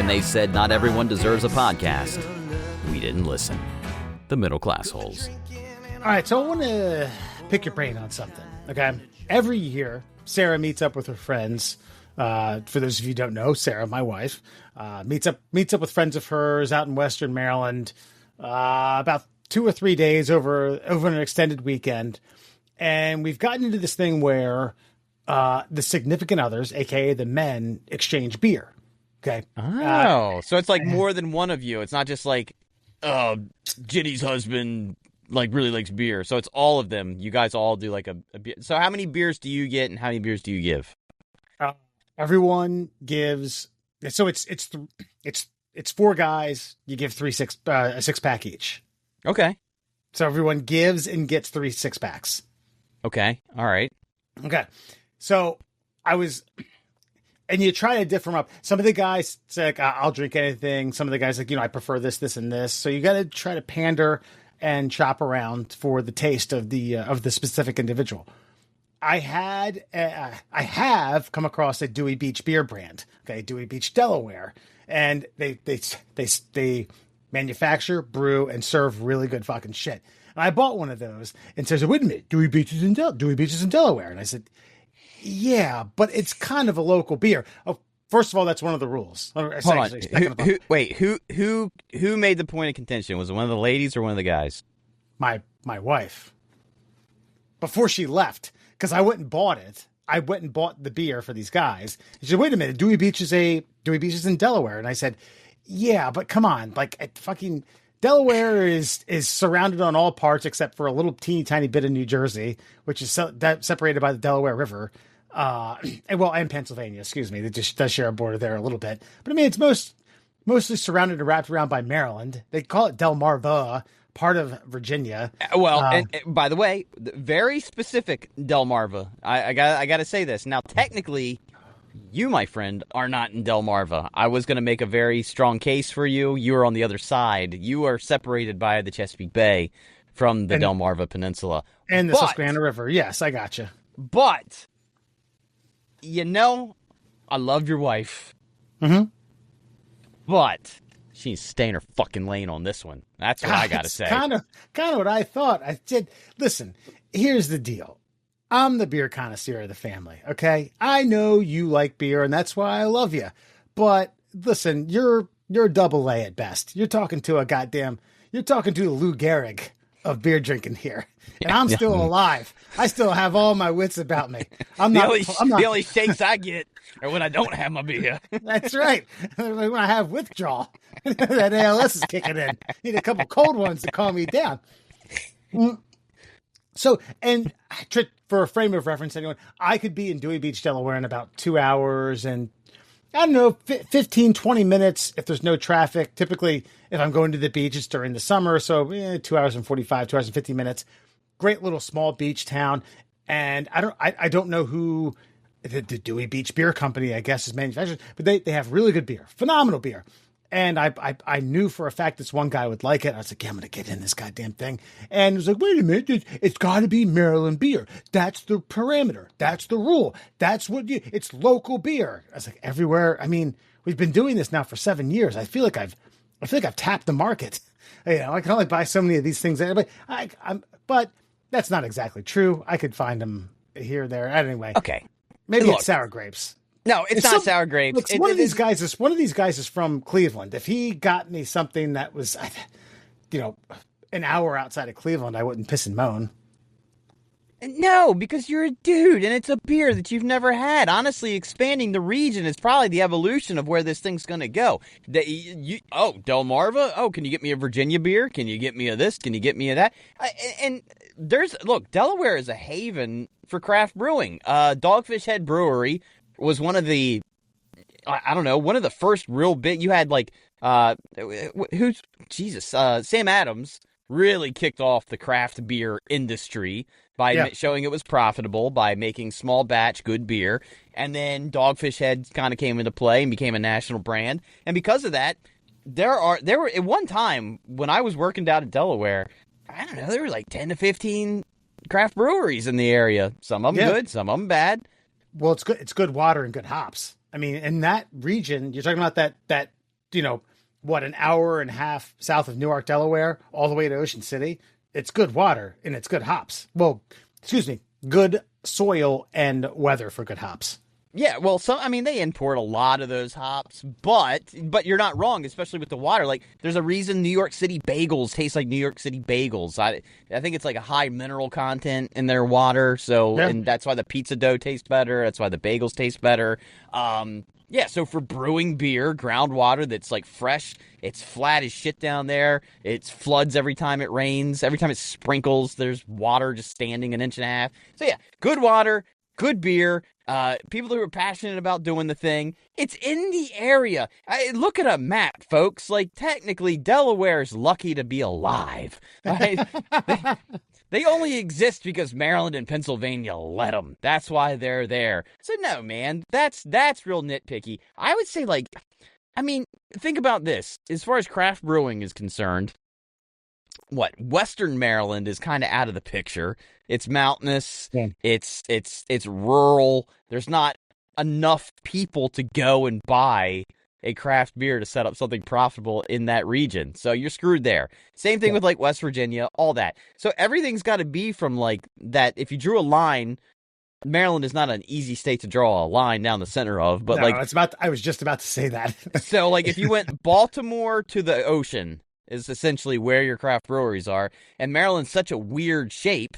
when they said not everyone deserves a podcast, we didn't listen. The Middle Class Holes. All right, so I want to pick your brain on something, okay? Every year, Sarah meets up with her friends. For those of you who don't know, Sarah, my wife, meets up with friends of hers out in Western Maryland about 2 or 3 days over an extended weekend. And we've gotten into this thing where the significant others, aka the men, exchange beer. Okay. Oh, so it's like more than one of you. It's not just like, Ginny's husband like really likes beer. So it's all of them. You guys all do like a beer. So how many beers do you get and how many beers do you give? Everyone gives. So it's 4 guys. You give a 6-pack each. Okay. So everyone gives and gets 3 6-packs. Okay. All right. Okay. So and you try to differ them up. Some of the guys say, like, I'll drink anything. Some of the guys like, I prefer this, this, and this. So you got to try to pander and chop around for the taste of the specific individual. I have come across a Dewey Beach beer brand. Okay. Dewey Beach, Delaware. And they manufacture, brew, and serve really good fucking shit. And I bought one of those and says, wait a minute, Dewey Beach is in Delaware. And I said, yeah, but it's kind of a local beer. Oh, first of all, that's one of the rules. Hold on. Who made the point of contention? Was it one of the ladies or one of the guys? My wife. Before she left, because I went and bought it. I went and bought the beer for these guys. She said, wait a minute, Dewey Beach is in Delaware. And I said, yeah, but come on, like fucking Delaware is surrounded on all parts except for a little teeny tiny bit of New Jersey, which is separated by the Delaware River. And Pennsylvania, excuse me. It just does share a border there a little bit. But I mean, it's mostly surrounded and wrapped around by Maryland. They call it Delmarva, part of Virginia. Well, and by the way, very specific Delmarva. I got to say this. Now, technically, you, my friend, are not in Delmarva. I was going to make a very strong case for you. You are on the other side. You are separated by the Chesapeake Bay from the Delmarva Peninsula. And the Susquehanna River. Yes, I got you. But, I love your wife. Mm-hmm. But she needs to stay in her fucking lane on this one. That's what I got to say. Kind of what I thought. I said, listen, here's the deal. I'm the beer connoisseur of the family, okay? I know you like beer, and that's why I love you. But listen, you're double A at best. You're talking to the Lou Gehrig of beer drinking here. And I'm still alive. I still have all my wits about me. The only shakes I get are when I don't have my beer. That's right. When I have withdrawal. That ALS is kicking in. Need a couple cold ones to calm me down. So, and for a frame of reference, anyone, I could be in Dewey Beach, Delaware in about 2 hours and, I don't know, 15, 20 minutes if there's no traffic. Typically, if I'm going to the beach, it's during the summer. So 2 hours and 45, 2 hours and 50 minutes. Great little small beach town. And I don't know who the Dewey Beach Beer Company, I guess, is manufactured, but they have really good beer, phenomenal beer. And I knew for a fact this one guy would like it. I was like, yeah, I'm going to get in this goddamn thing. And it was like, wait a minute, it's got to be Maryland beer. That's the parameter. That's the rule. That's it's local beer. I was like, everywhere. I mean, we've been doing this now for 7 years. I feel like I've tapped the market. I can only buy so many of these things. But that's not exactly true. I could find them here or there. Anyway. Okay. Maybe it's sour grapes. No, it's not sour grapes. Look, one of these guys is from Cleveland. If he got me something that was, an hour outside of Cleveland, I wouldn't piss and moan. No, because you're a dude, and it's a beer that you've never had. Honestly, expanding the region is probably the evolution of where this thing's going to go. Delmarva? Oh, can you get me a Virginia beer? Can you get me a this? Can you get me a that? And Delaware is a haven for craft brewing. Dogfish Head Brewery was one of the first real big. You had Sam Adams really kicked off the craft beer industry by showing it was profitable by making small batch good beer. And then Dogfish Head kind of came into play and became a national brand. And because of that, there were at one time when I was working down in Delaware, I don't know, there were like 10 to 15 craft breweries in the area. Some of them good, some of them bad. Well, it's good. It's good water and good hops. I mean, in that region, you're talking about that an hour and a half south of Newark, Delaware, all the way to Ocean City. It's good water and it's good hops. Well, excuse me, good soil and weather for good hops. Yeah, well, they import a lot of those hops, but you're not wrong, especially with the water. Like, there's a reason New York City bagels taste like New York City bagels. I think it's like a high mineral content in their water, and that's why the pizza dough tastes better. That's why the bagels taste better. So for brewing beer, groundwater that's like fresh, it's flat as shit down there. It floods every time it rains. Every time it sprinkles, there's water just standing an inch and a half. So yeah, good water, good beer. People who are passionate about doing the thing. It's in the area. Look at a map, folks. Like, technically, Delaware's lucky to be alive. Right? They only exist because Maryland and Pennsylvania let them. That's why they're there. So, no, man, that's real nitpicky. I would say, think about this. As far as craft brewing is concerned, Western Maryland is kind of out of the picture. It's mountainous. Yeah. It's rural. There's not enough people to go and buy a craft beer to set up something profitable in that region. So you're screwed there. Same thing with like West Virginia, all that. So everything's got to be from like that. If you drew a line, Maryland is not an easy state to draw a line down the center of, but I was just about to say that. So like if you went Baltimore to the ocean is essentially where your craft breweries are. And Maryland's such a weird shape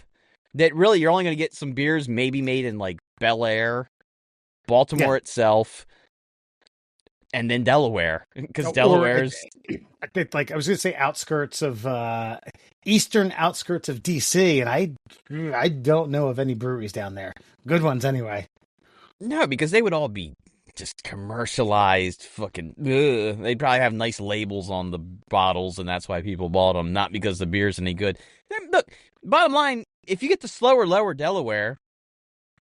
that really you're only going to get some beers maybe made in like Bel Air, Baltimore itself, and then Delaware. Because Delaware's... I was going to say outskirts of... eastern outskirts of D.C., and I don't know of any breweries down there. Good ones, anyway. No, because they would all be just commercialized fucking... Ugh. They'd probably have nice labels on the bottles, and that's why people bought them, not because the beer's any good. Look, bottom line, if you get the slower, lower Delaware,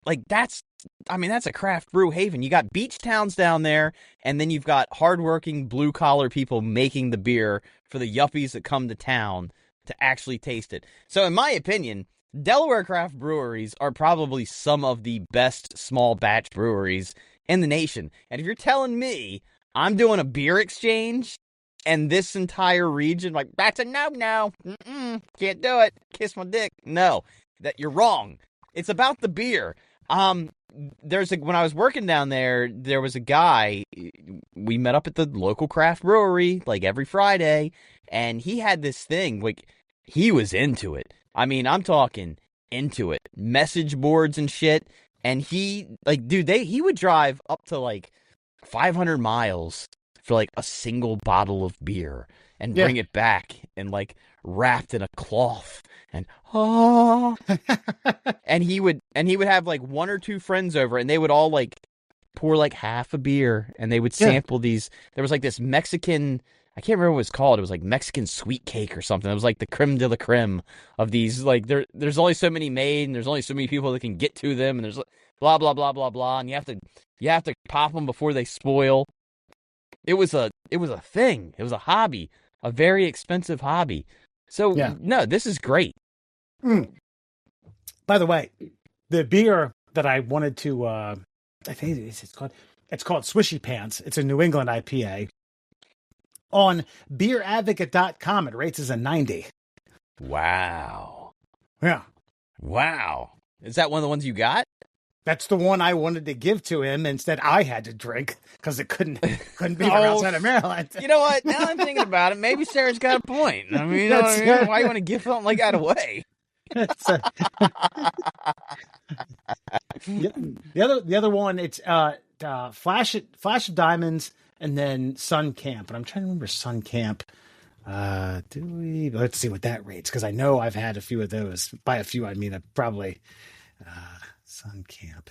like that's a craft brew haven. You got beach towns down there, and then you've got hardworking blue-collar people making the beer for the yuppies that come to town to actually taste it. So in my opinion, Delaware craft breweries are probably some of the best small batch breweries in the nation. And if you're telling me I'm doing a beer exchange and this entire region, like, that's a no. Can't do it. Kiss my dick. No, that you're wrong. It's about the beer. When I was working down there, there was a guy, we met up at the local craft brewery, like every Friday, and he had this thing, like, he was into it. I mean, I'm talking into it. Message boards and shit, and he would drive up to, like, 500 miles for, like, a single bottle of beer and bring it back and, like, wrapped in a cloth and and he would have like one or two friends over, and they would all like pour like half a beer, and they would sample these. There was like this Mexican, I can't remember what it was called. It was like Mexican sweet cake or something. It was like the creme de la creme of these. Like there's only so many made, and there's only so many people that can get to them, and there's blah blah blah blah blah, and you have to pop them before they spoil. It was a thing. It was a hobby, a very expensive hobby. So no, this is great. By the way, the beer that I wanted to, I think it's called Swishy Pants. It's a New England IPA. On beeradvocate.com, it rates as a 90. Wow. Yeah. Wow. Is that one of the ones you got? That's the one I wanted to give to him. Instead, I had to drink because it couldn't be from outside of Maryland. You know what? Now I'm thinking about it. Maybe Sarah's got a point. I mean, why you want to give something like that away? The other one, it's Flash of Diamonds and then Sun Camp. And I'm trying to remember Sun Camp. Let's see what that rates, because I know I've had a few of those. By a few, I mean probably Sun Camp.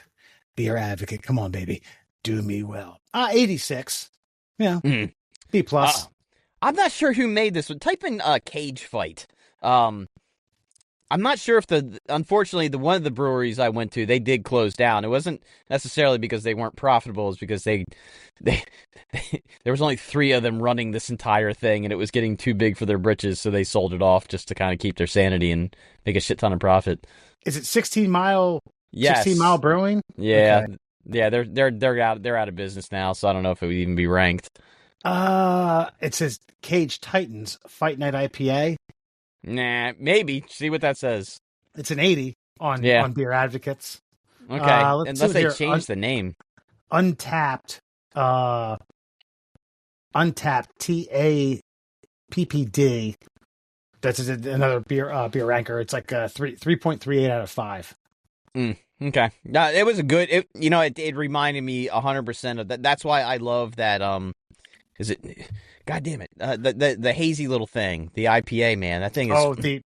Beer Advocate. Come on, baby. Do me well. 86. Yeah. B plus. I'm not sure who made this one. Type in Cage Fight. I'm not sure if unfortunately, one of the breweries I went to, they did close down. It wasn't necessarily because they weren't profitable. It's because there was only 3 of them running this entire thing, and it was getting too big for their britches, so they sold it off just to kind of keep their sanity and make a shit ton of profit. Is it 16 Mile? Yes. 16 Mile Brewing? Yeah. Okay. Yeah, they're out of business now, so I don't know if it would even be ranked. It says Cage Titans Fight Night IPA. Nah, maybe. See what that says. It's an 80 on Beer Advocates. Okay, Unless they change the name. Untapped TAPPD. That's another beer ranker. It's like 3.38 out of 5. Okay. It was a good. It reminded me 100% of that. That's why I love that. Is it? God damn it! The hazy little thing, the IPA, man. That thing is. Oh, the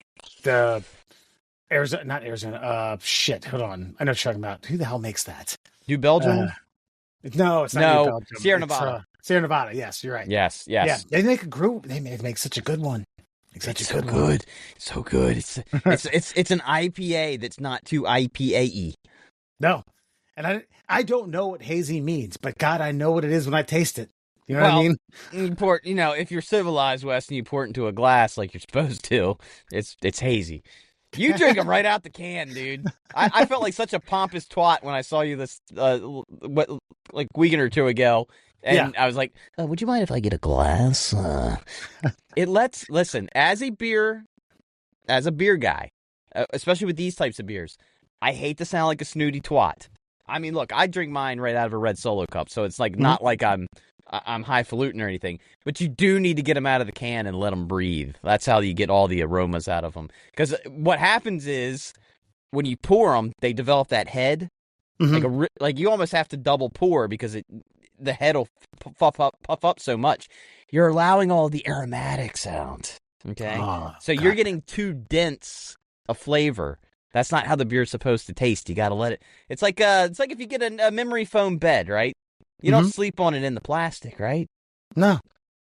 Arizona, not Arizona. Shit. Hold on. I know what you're talking about. Who the hell makes that? New Belgium? No, it's not New Belgium. Sierra Nevada. Sierra Nevada. Yes, you're right. Yes. Yeah, they make a group. They make such a good one. It's so good. It's an IPA that's not too IPA-y. No, and I don't know what hazy means, but God, I know what it is when I taste it. You know what I mean? You pour, if you're civilized, Wes, and you pour it into a glass like you're supposed to, it's hazy. You drink them right out the can, dude. I felt like such a pompous twat when I saw you this week or two ago, and I was like, "Would you mind if I get a glass?" Listen, as a beer guy, especially with these types of beers, I hate to sound like a snooty twat. I mean, look, I drink mine right out of a red Solo cup, so it's like not like I'm highfalutin or anything, but you do need to get them out of the can and let them breathe. That's how you get all the aromas out of them. Because what happens is when you pour them, they develop that head. Like you almost have to double pour because the head will puff up so much. You're allowing all the aromatics out. Okay, so you're getting too dense a flavor. That's not how the beer's supposed to taste. You got to let it. It's like if you get a memory foam bed, right? You don't sleep on it in the plastic, right? No.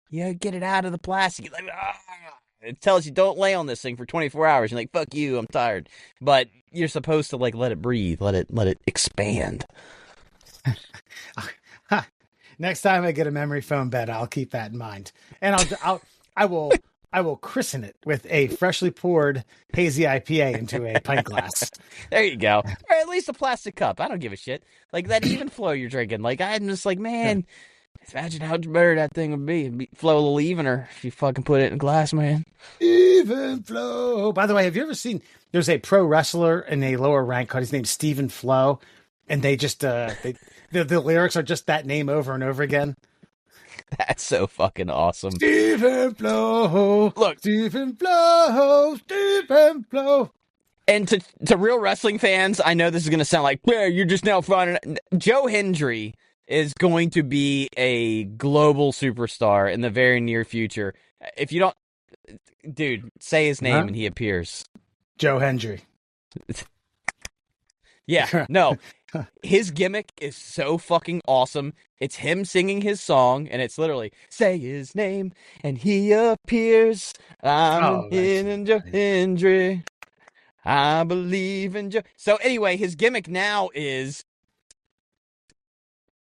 You get it out of the plastic. You're like, it tells you don't lay on this thing for 24 hours. You're like, fuck you, I'm tired. But you're supposed to let it breathe, let it expand. Next time I get a memory foam bed, I'll keep that in mind, and I will christen it with a freshly poured hazy IPA into a pint glass. There you go. Or at least a plastic cup. I don't give a shit. Like that even flow you're drinking. Like I'm just like, man, imagine how much better that thing would be. It'd flow a little evener if you fucking put it in a glass, man. Even flow. By the way, have you ever seen? There's a pro wrestler in a lower rank called his name's Stephen Flo, and they just the lyrics are just that name over and over again. That's so fucking awesome. Stephen Flo. Look. Stephen Flo. Stephen Flo. And to real wrestling fans, I know this is going to sound like, yeah, you're just now finding Joe Hendry is going to be a global superstar in the very near future. If you don't, dude, say his name and he appears. Joe Hendry. Yeah, no. His gimmick is so fucking awesome. It's him singing his song, and it's literally, say his name, and he appears. I'm in Joe Hendry. I believe in Joe. So anyway, his gimmick now is,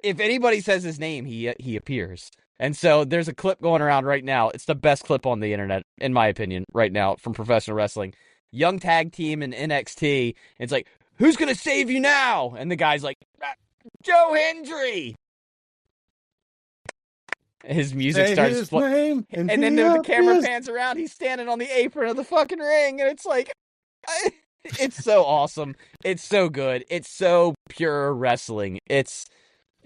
if anybody says his name, he appears. And so there's a clip going around right now. It's the best clip on the internet, in my opinion, right now, from professional wrestling. Young tag team in NXT. It's like, who's going to save you now? And the guy's like, Joe Hendry. His music starts playing. And then the camera pans around. He's standing on the apron of the fucking ring. And it's like, it's so awesome. It's so good. It's so pure wrestling. It's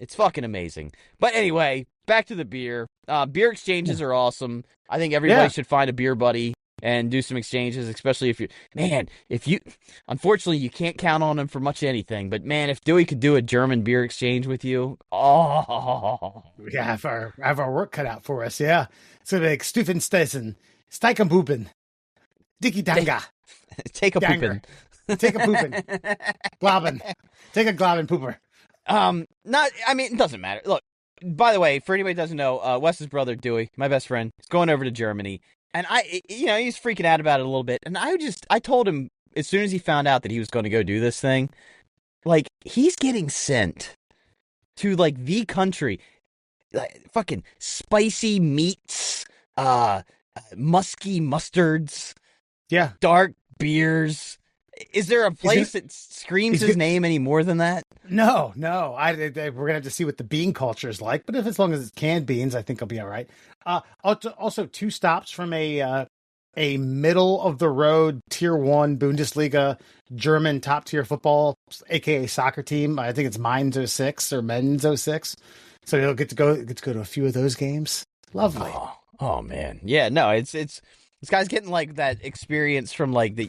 fucking amazing. But anyway, back to the beer. Beer exchanges are awesome. I think everybody should find a beer buddy and do some exchanges, especially if you, unfortunately, you can't count on him for much anything, but man, if Dewey could do a German beer exchange with you, we have our work cut out for us, yeah. So like Stufenstessen, Steikenbuben, Dicky Danga. Take a poopin'. Take a poopin'. Globbin. Take a globbin pooper. It doesn't matter. Look, by the way, for anybody who doesn't know, Wes's brother, Dewey, my best friend, is going over to Germany. And he's freaking out about it a little bit. And I told him as soon as he found out that he was going to go do this thing, like, he's getting sent to, like, the country, like, fucking spicy meats, musky mustards, dark beers. Is there a place that screams his name any more than that? No. We're gonna have to see what the bean culture is like. But if as long as it's canned beans, I think I'll be all right. Also 2 stops from a middle of the road Tier 1 Bundesliga German top tier football, aka soccer team. I think it's Mainz 06 or Men's 06. So you'll get to go to a few of those games. Lovely. Oh man. Yeah, no, it's this guy's getting like that experience from like the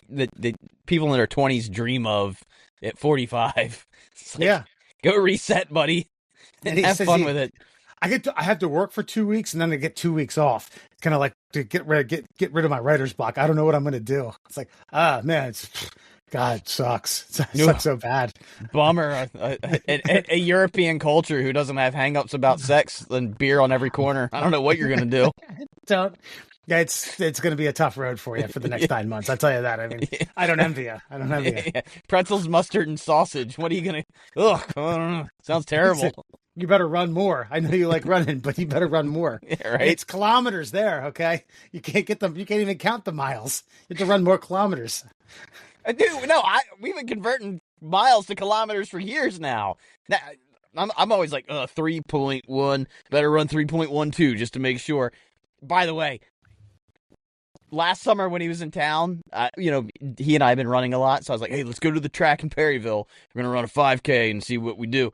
people in their 20s dream of at 45. Like, go reset, buddy, and have fun with it. I have to work for 2 weeks and then I get 2 weeks off. It's kind of like to get rid of my writer's block. I don't know what I'm going to do. It's like, man, God, it sucks. It sucks so bad. Bummer. A European culture who doesn't have hangups about sex and beer on every corner. I don't know what you're going to do. Yeah, it's going to be a tough road for you for the next 9 months. I'll tell you that. I mean, I don't envy you. Yeah. Pretzels, mustard, and sausage. What are you going to... Ugh, sounds terrible. You better run more. I know you like running, but you better run more. Yeah, right? It's kilometers there, okay? You can't get them. You can't even count the miles. You have to run more kilometers. Dude, no, we've been converting miles to kilometers for years now. I'm always like, 3.1. Better run 3.12 just to make sure. By the way, last summer when he was in town, he and I have been running a lot, so I was like, hey, let's go to the track in Perryville. We're going to run a 5K and see what we do.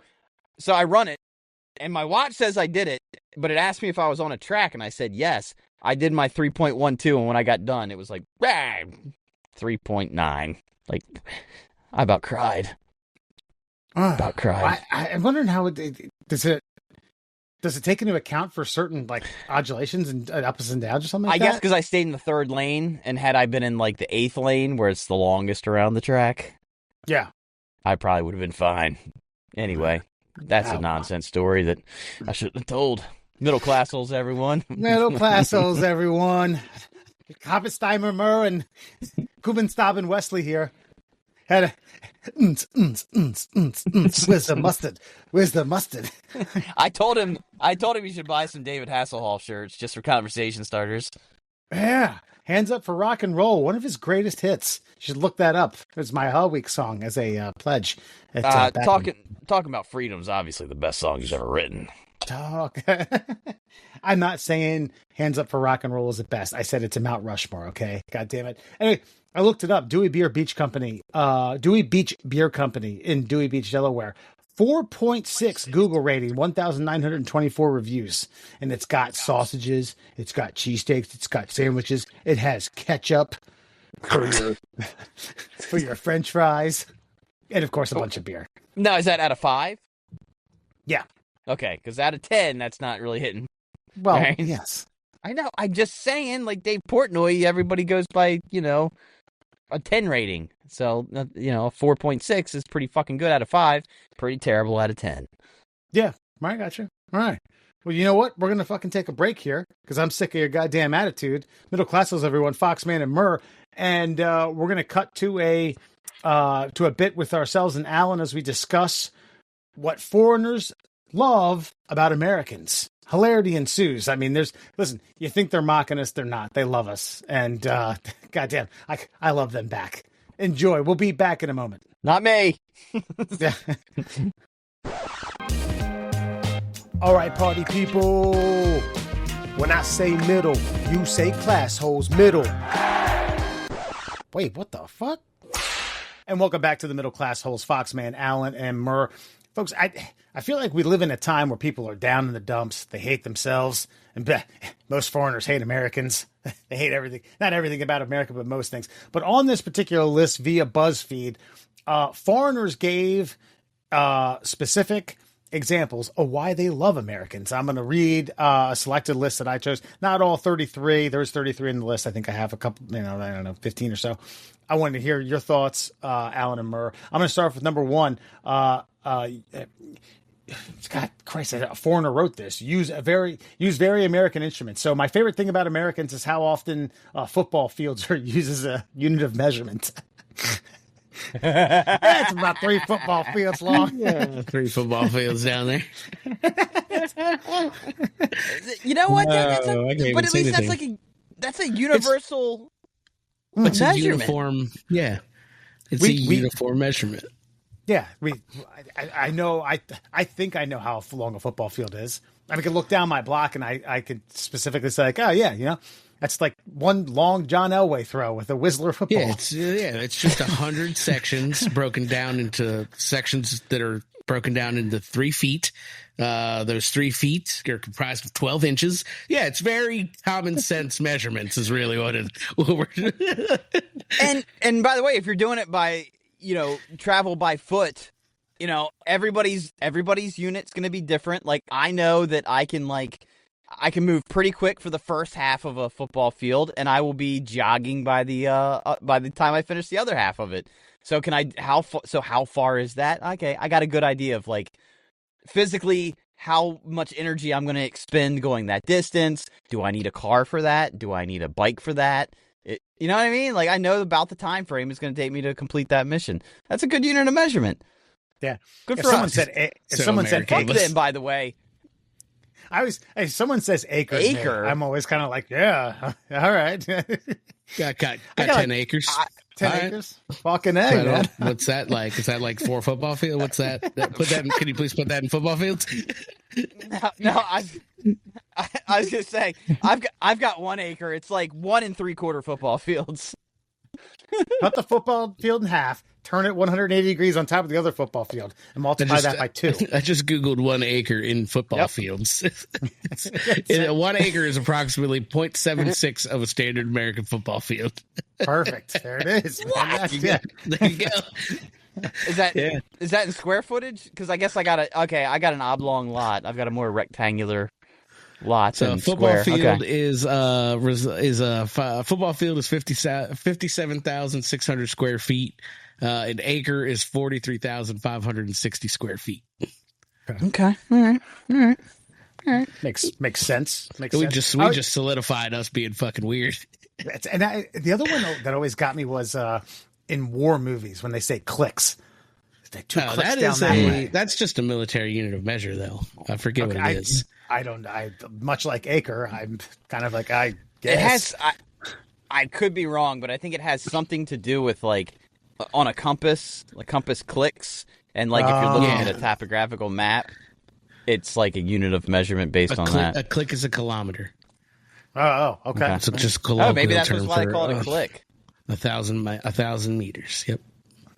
So I run it, and my watch says I did it, but it asked me if I was on a track, and I said yes. I did my 3.12, and when I got done, it was like, 3.9. Like, I about cried. I'm wondering how does it take into account for certain like undulations and ups and downs or something like that? I guess because I stayed in the 3rd lane, and had I been in like the 8th lane where it's the longest around the track, I probably would have been fine. Anyway, that's a nonsense story that I shouldn't have told. Middle class holes, everyone. Middle class holes, everyone. Hoppensteimer, Murr, and Kubenstab and Wesley here. Had a where's the mustard? Where's the mustard? I told him he should buy some David Hasselhoff shirts just for conversation starters. Yeah. Hands Up for Rock and Roll, one of his greatest hits. You should look that up. It's my Hell Week song as a pledge. Talking about freedom's obviously the best song he's ever written. I'm not saying Hands Up for Rock and Roll is the best. I said it's a Mount Rushmore, okay? God damn it. Anyway, I looked it up. Dewey Beach Beer Company in Dewey Beach, Delaware. 4.6 Google rating, 1,924 reviews. And it's got sausages, it's got cheesesteaks, it's got sandwiches, it has ketchup for your French fries, and of course a bunch of beer. No, is that out of 5? Yeah. Okay, because out of 10, that's not really hitting. Well, right? Yes. I know. I'm just saying, like Dave Portnoy, everybody goes by, a 10 rating. So, 4.6 is pretty fucking good out of 5. Pretty terrible out of 10. Yeah, I got you. All right. Well, you know what? We're going to fucking take a break here because I'm sick of your goddamn attitude. Middle classes, everyone, Foxman and Murr. And we're going to cut to a bit with ourselves and Alan as we discuss what foreigners love about Americans. Hilarity ensues. I mean, listen, you think they're mocking us, they're not. They love us. And goddamn, I love them back. Enjoy. We'll be back in a moment. Not me. All right, party people. When I say middle, you say class holes middle. Wait, what the fuck? And welcome back to the Middle Class Holes, Foxman, Alan, and Murr. Folks, I feel like we live in a time where people are down in the dumps. They hate themselves. And most foreigners hate Americans. They hate everything. Not everything about America, but most things. But on this particular list via BuzzFeed, foreigners gave specific examples of why they love Americans. I'm going to read a selected list that I chose. Not all 33. There's 33 in the list. I think I have a couple, 15 or so. I wanted to hear your thoughts, Alan and Murr. I'm going to start with number 1. God Christ, a foreigner wrote this. Use very American instruments. So my favorite thing about Americans is how often football fields are used as a unit of measurement. It's about 3 football fields long. Yeah, 3 football fields down there. You know what? But at least that's a universal it's a measurement. uniform. Yeah. It's a uniform measurement. Yeah, I know. I think I know how long a football field is. I can look down my block and I could specifically say like, oh yeah, that's like one long John Elway throw with a Whistler football. Yeah, it's just 100 sections broken down into sections that are broken down into 3 feet. Those 3 feet are comprised of 12 inches. Yeah, it's very common sense measurements is really what we're and by the way, if you're doing it by travel by foot, everybody's unit's going to be different. Like I know that I can move pretty quick for the first half of a football field, and I will be jogging by the time I finish the other half of it. So how far is that? Okay, I got a good idea of like physically how much energy I'm going to expend going that distance. Do I need a car for that? Do I need a bike for that? You know what I mean? Like I know about the time frame it's going to take me to complete that mission. That's a good unit of measurement. Yeah, good for us. Someone said acres, by the way. If someone says acres, I'm always kind of like, yeah, all right. got 10 acres. 10 acres? Fucking A, man. What's that like? Is that like 4 football fields? What's that? Can you please put that in football fields? No, I was gonna say I've got 1 acre. It's like 1 3/4 football fields. Cut the football field in half, turn it 180 degrees on top of the other football field, and multiply that by 2. I just Googled 1 acre in football fields. 1 acre is approximately 0.76 of a standard American football field. Perfect. There it is. What? There you go. Is that in square footage? Because I guess I got an oblong lot. I've got a more rectangular lot. So football field is football field is 57,600 square feet. An acre is 43,560 square feet. Okay. All right. Makes sense. We just solidified us being fucking weird. And the other one that always got me was in war movies when they say clicks. They 2 clicks down that way. That's just a military unit of measure, though. I forget what it is. I much like acre. I'm kind of like I guess it has. I could be wrong, but I think it has something to do with like on a compass, like compass clicks, and like if you're looking at a topographical map, it's like a unit of measurement based on that. A click is a kilometer. Oh, okay. So just colloquial maybe that's term why they call it a click. 1,000 meters. Yep.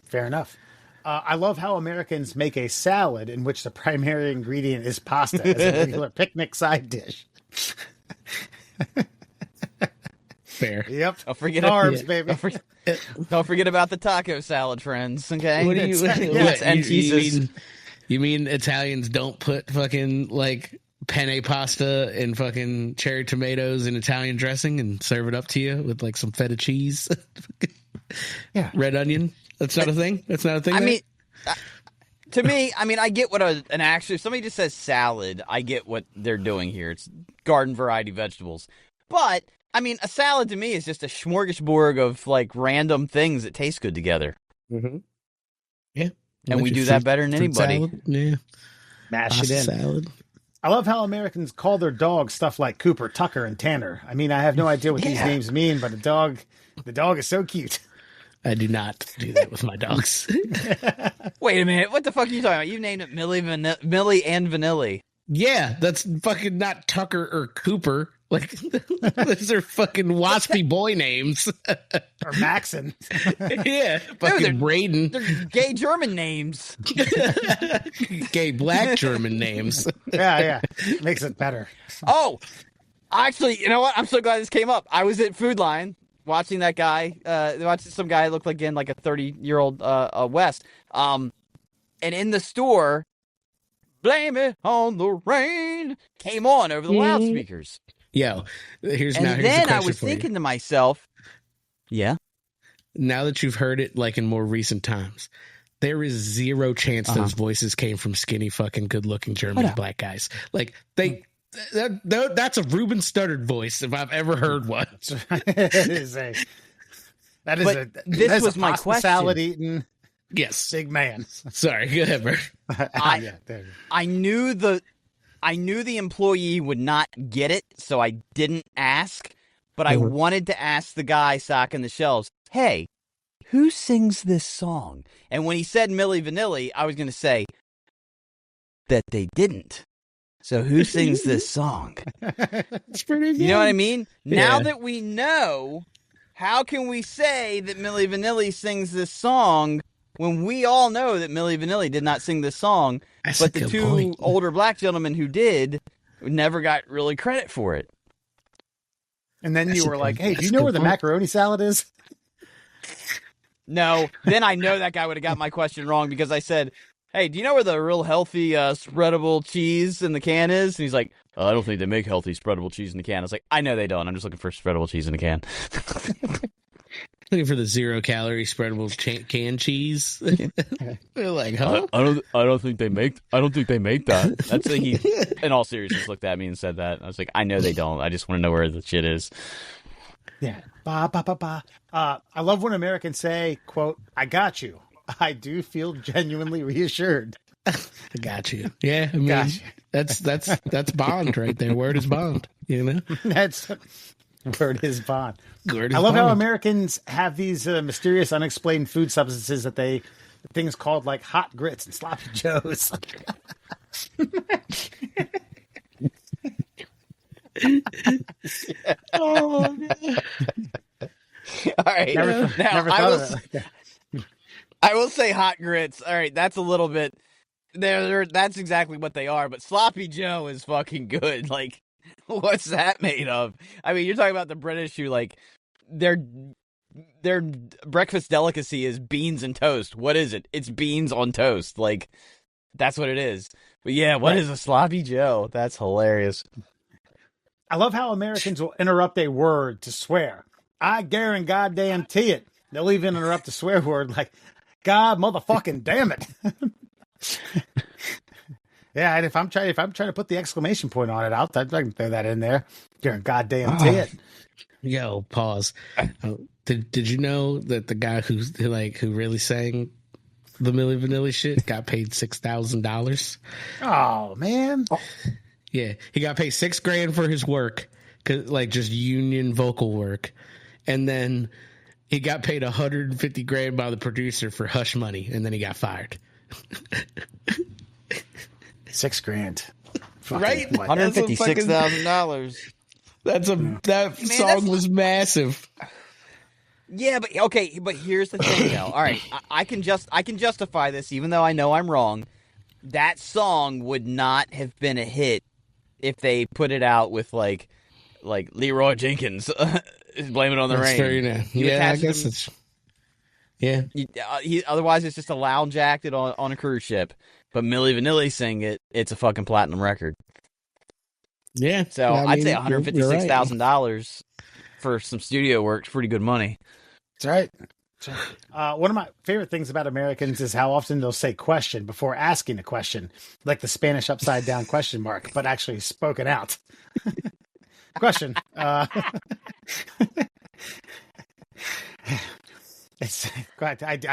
Fair enough. I love how Americans make a salad in which the primary ingredient is pasta as a regular picnic side dish. Fair. Yep. Don't forget carbs, baby. Don't forget about the taco salad, friends. Okay. What do you mean Italians don't put fucking like penne pasta and fucking cherry tomatoes and Italian dressing and serve it up to you with like some feta cheese? Yeah. Red onion. That's not a thing. That's not a thing. I mean, to me, I get what an actually. If somebody just says salad, I get what they're doing here. It's garden variety vegetables. But I mean, a salad to me is just a smorgasbord of like random things that taste good together. Mm-hmm. Yeah, and we do that better than anybody. Salad. Yeah, mash it in. Salad. I love how Americans call their dogs stuff like Cooper, Tucker, and Tanner. I mean, I have no idea what these names mean, but the dog is so cute. I do not do that with my dogs. Wait a minute. What the fuck are you talking about? You named it Millie and Vanilli. Yeah, that's fucking not Tucker or Cooper. Like, those are fucking waspy boy names. Or Maxon. Yeah, fucking Braden. They're gay German names. Gay black German names. Yeah. Makes it better. Oh, actually, you know what? I'm so glad this came up. I was at Food Lion. Watching that guy, watching some guy look like again like a 30-year-old West, and in the store, "Blame It on the Rain" came on over the loudspeakers. Yo, here's the question I was thinking to myself, yeah. Now that you've heard it, like in more recent times, there is zero chance those voices came from skinny, fucking, good-looking German black guys. Like they. That's a Ruben Studdard voice if I've ever heard one. This was my question. Salad eating, yes, big man. Sorry, go ahead, Bert. I knew the employee would not get it, so I didn't ask. But I wanted to ask the guy stocking the shelves, "Hey, who sings this song? And when he said Milli Vanilli, I was going to say that they didn't. So who sings this song? It's pretty good. You know what I mean? Yeah. Now that we know, how can we say that Milli Vanilli sings this song when we all know that Milli Vanilli did not sing this song, That's but a the good two point. older black gentlemen who did never got really credit for it? And then you were like, hey, do that's you a know good where the point. macaroni salad is? No, then I know that guy would have got my question wrong because I said, hey, do you know where the real healthy spreadable cheese in the can is? And he's like, I don't think they make healthy spreadable cheese in the can. I was like, I know they don't. I'm just looking for spreadable cheese in the can. Looking for the 0-calorie spreadable canned cheese. They're like, huh? I don't think they make that. That's like he, in all seriousness, looked at me and said that. I was like, I know they don't. I just want to know where the shit is. Yeah. Ba, ba, ba, ba. I love when Americans say, quote, I got you. I do feel genuinely reassured. I got you. Yeah, I mean, Got you. that's Bond right there. Word is Bond, you know? That's word is bond. Word is I love how Bond. Americans have these mysterious, unexplained food substances that things called like hot grits and sloppy joes. Oh, All right. Never thought of that. I will say hot grits. All right, that's a little bit. That's exactly what they are. But sloppy Joe is fucking good. Like, what's that made of? I mean, you're talking about the British who like their breakfast delicacy is beans and toast. What is it? It's beans on toast. Like, that's what it is. But yeah, what is a sloppy Joe? That's hilarious. I love how Americans will interrupt a word to swear. I guarantee it. They'll even interrupt a swear word like, God motherfucking damn it. Yeah, and if I'm trying to put the exclamation point on it, I can throw that in there. Guarantee it. Yo, pause. Did you know that the guy who really sang the Milli Vanilli shit got paid $6,000? Oh man. Yeah, he got paid $6,000 for his work, like just union vocal work, and then he got paid $150,000 by the producer for hush money, and then he got fired. $6,000. Right? $156,000. That song was massive. Yeah, but okay, but here's the thing, though. All right, I can justify this, even though I know I'm wrong. That song would not have been a hit if they put it out with like Leroy Jenkins, Blame It on the That's Rain. fair enough. Yeah, I guess it's. Yeah. Otherwise, it's just a lounge acted on a cruise ship. But Milli Vanilli sing it, it's a fucking platinum record. Yeah. So I I'd mean, say you're $156,000 for some studio work is pretty good money. That's right. One of my favorite things about Americans is how often they'll say question before asking a question, like the Spanish upside down question mark, but actually spoken out. Question. I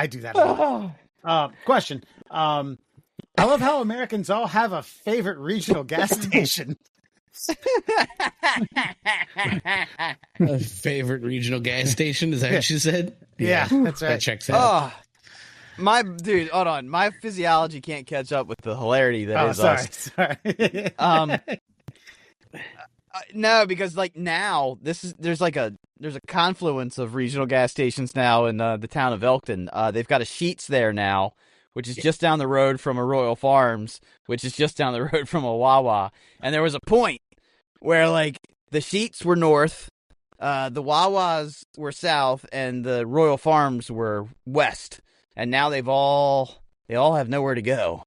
do that a lot. Question. I love how Americans all have a favorite regional gas station. A favorite regional gas station? Is that what you said? Yeah, that's right. That checks out. Dude, hold on. My physiology can't catch up with the hilarity that is us. Sorry. No, because like now there's a confluence of regional gas stations now in the town of Elkton. They've got a Sheetz there now, which is just down the road from a Royal Farms, which is just down the road from a Wawa. And there was a point where like the Sheetz were north, the Wawas were south, and the Royal Farms were west. And now they all have nowhere to go.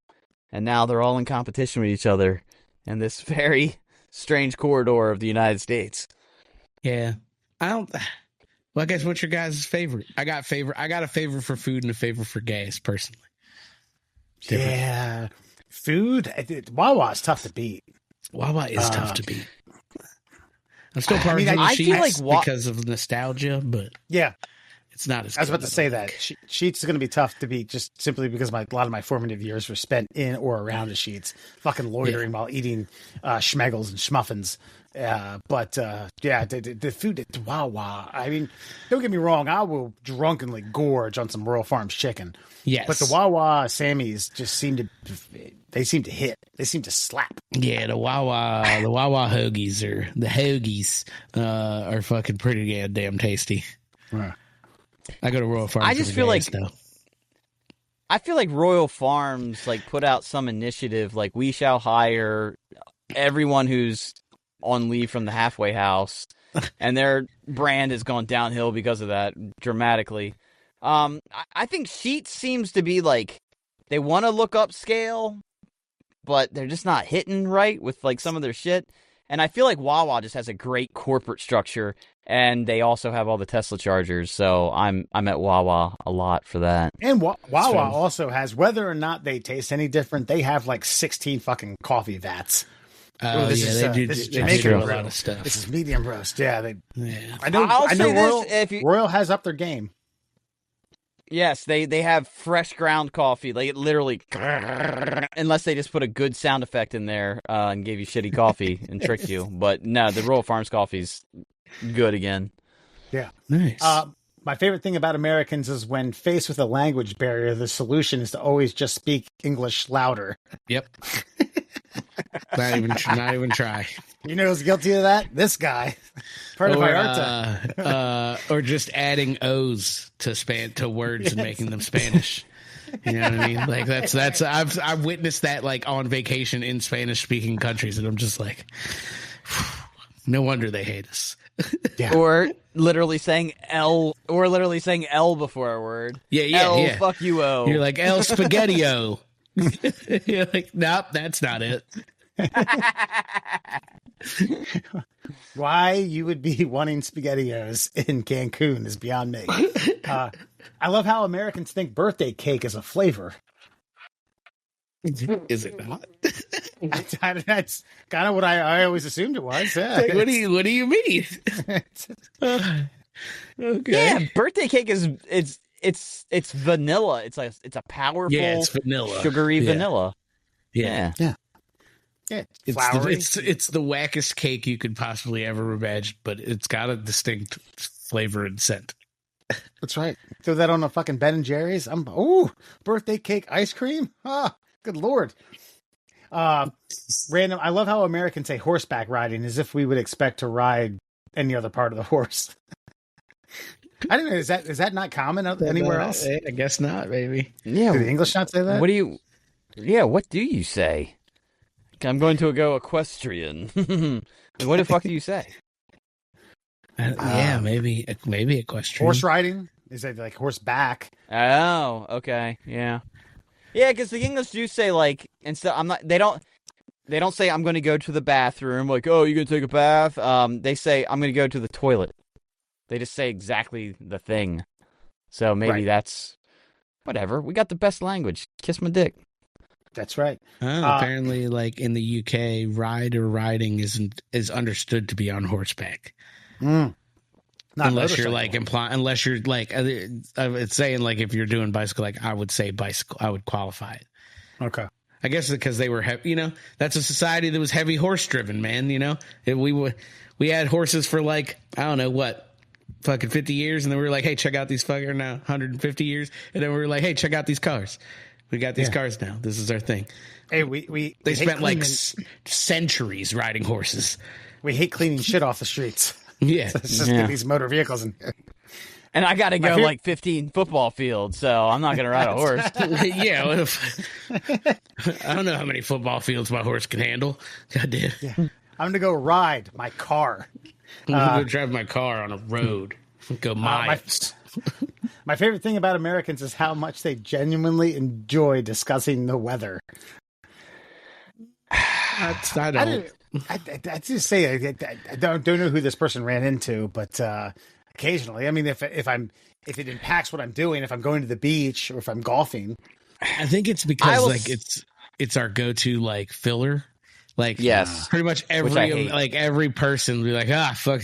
And now they're all in competition with each other in this very strange corridor of the United States. Yeah. Well, I guess what's your guys' favorite? I got a favorite for food and a favorite for gas, personally. Different. Yeah. Food. Wawa's tough to beat. Wawa is tough to beat. I'm still partial to I feel Sheetz like because of nostalgia, but yeah, It's not as. I was good, about to say that Sheets is going to be tough to beat, just simply because a lot of my formative years were spent in or around the Sheets, fucking loitering while eating schmeggles and schmuffins. The food at Wawa. I mean, don't get me wrong, I will drunkenly gorge on some Royal Farms chicken. Yes, but the Wawa Sammys just seem to hit. They seem to slap. Yeah, the Wawa hoagies are fucking pretty damn tasty. Right. I go to Royal Farms. I just feel like Royal Farms like put out some initiative like we shall hire everyone who's on leave from the halfway house, and their brand has gone downhill because of that dramatically. I think Sheets seems to be like they want to look upscale, but they're just not hitting right with like some of their shit. And I feel like Wawa just has a great corporate structure, and they also have all the Tesla chargers. So I'm at Wawa a lot for that. And Wawa also has, whether or not they taste any different, they have like 16 fucking coffee vats. They do a lot of stuff. This is medium roast. Yeah, I I'll know say Royal has upped their game. Yes, they have fresh ground coffee. Like, it literally, unless they just put a good sound effect in there and gave you shitty coffee and tricked you. But no, the Royal Farms coffee's good again. Yeah. Nice. My favorite thing about Americans is when faced with a language barrier, the solution is to always just speak English louder. Yep. not even try. You know who's guilty of that? This guy. Part of Vallarta. Or just adding O's to words and making them Spanish. You know what I mean? Like that's I've witnessed that like on vacation in Spanish speaking countries, and I'm just like, no wonder they hate us. Yeah. Or literally saying L before a word. Yeah. Fuck you, O. You're like El Spaghetti-O. You're like, nope, that's not it. Why you would be wanting SpaghettiOs in Cancun is beyond me. I love how Americans think birthday cake is a flavor. Is it not? That's kind of what I always assumed it was. Yeah. Like, what do you mean? Okay. Yeah, birthday cake is it's vanilla. It's a powerful, it's vanilla, sugary vanilla. Yeah. It's the wackest cake you could possibly ever imagine, but it's got a distinct flavor and scent. That's right. Throw that on a fucking Ben and Jerry's. Birthday cake ice cream. Good Lord. Random. I love how Americans say horseback riding as if we would expect to ride any other part of the horse. I don't know. Is that not common anywhere else? I guess not. Maybe. Yeah. Do the English not say that? What do you say? I'm going to go equestrian. What the fuck do you say? Maybe equestrian. Horse riding? Is that like horseback? Oh, okay, yeah, because the English do say like instead. They don't say I'm going to go to the bathroom. Like, oh, you're going to take a bath. They say I'm going to go to the toilet. They just say exactly the thing. So maybe that's whatever. We got the best language. Kiss my dick. That's right. Apparently, like in the UK, riding is understood to be on horseback. Unless you're like it's saying like if you're doing bicycle, like I would say bicycle, I would qualify it. Okay. I guess because they were heavy, that's a society that was heavy horse driven, man. We had horses for like, I don't know what, fucking 50 years. And then we were like, hey, check out these fucking 150 years. And then we were like, hey, check out these cars. We got these cars now. This is our thing. Hey, they spent like centuries riding horses. We hate cleaning shit off the streets. Yeah. Let's just get these motor vehicles in here. And I got to go like 15 football fields, so I'm not going to ride a horse. Yeah. I don't know how many football fields my horse can handle. God damn. Yeah. I'm going to go ride my car. I'm going to go drive my car on a road. Go miles. My favorite thing about Americans is how much they genuinely enjoy discussing the weather. I just say I don't know who this person ran into, but occasionally, I mean, if it impacts what I'm doing, if I'm going to the beach or if I'm golfing, I think it's because it's our go-to like filler. Like, yes, pretty much every person will be like, fuck.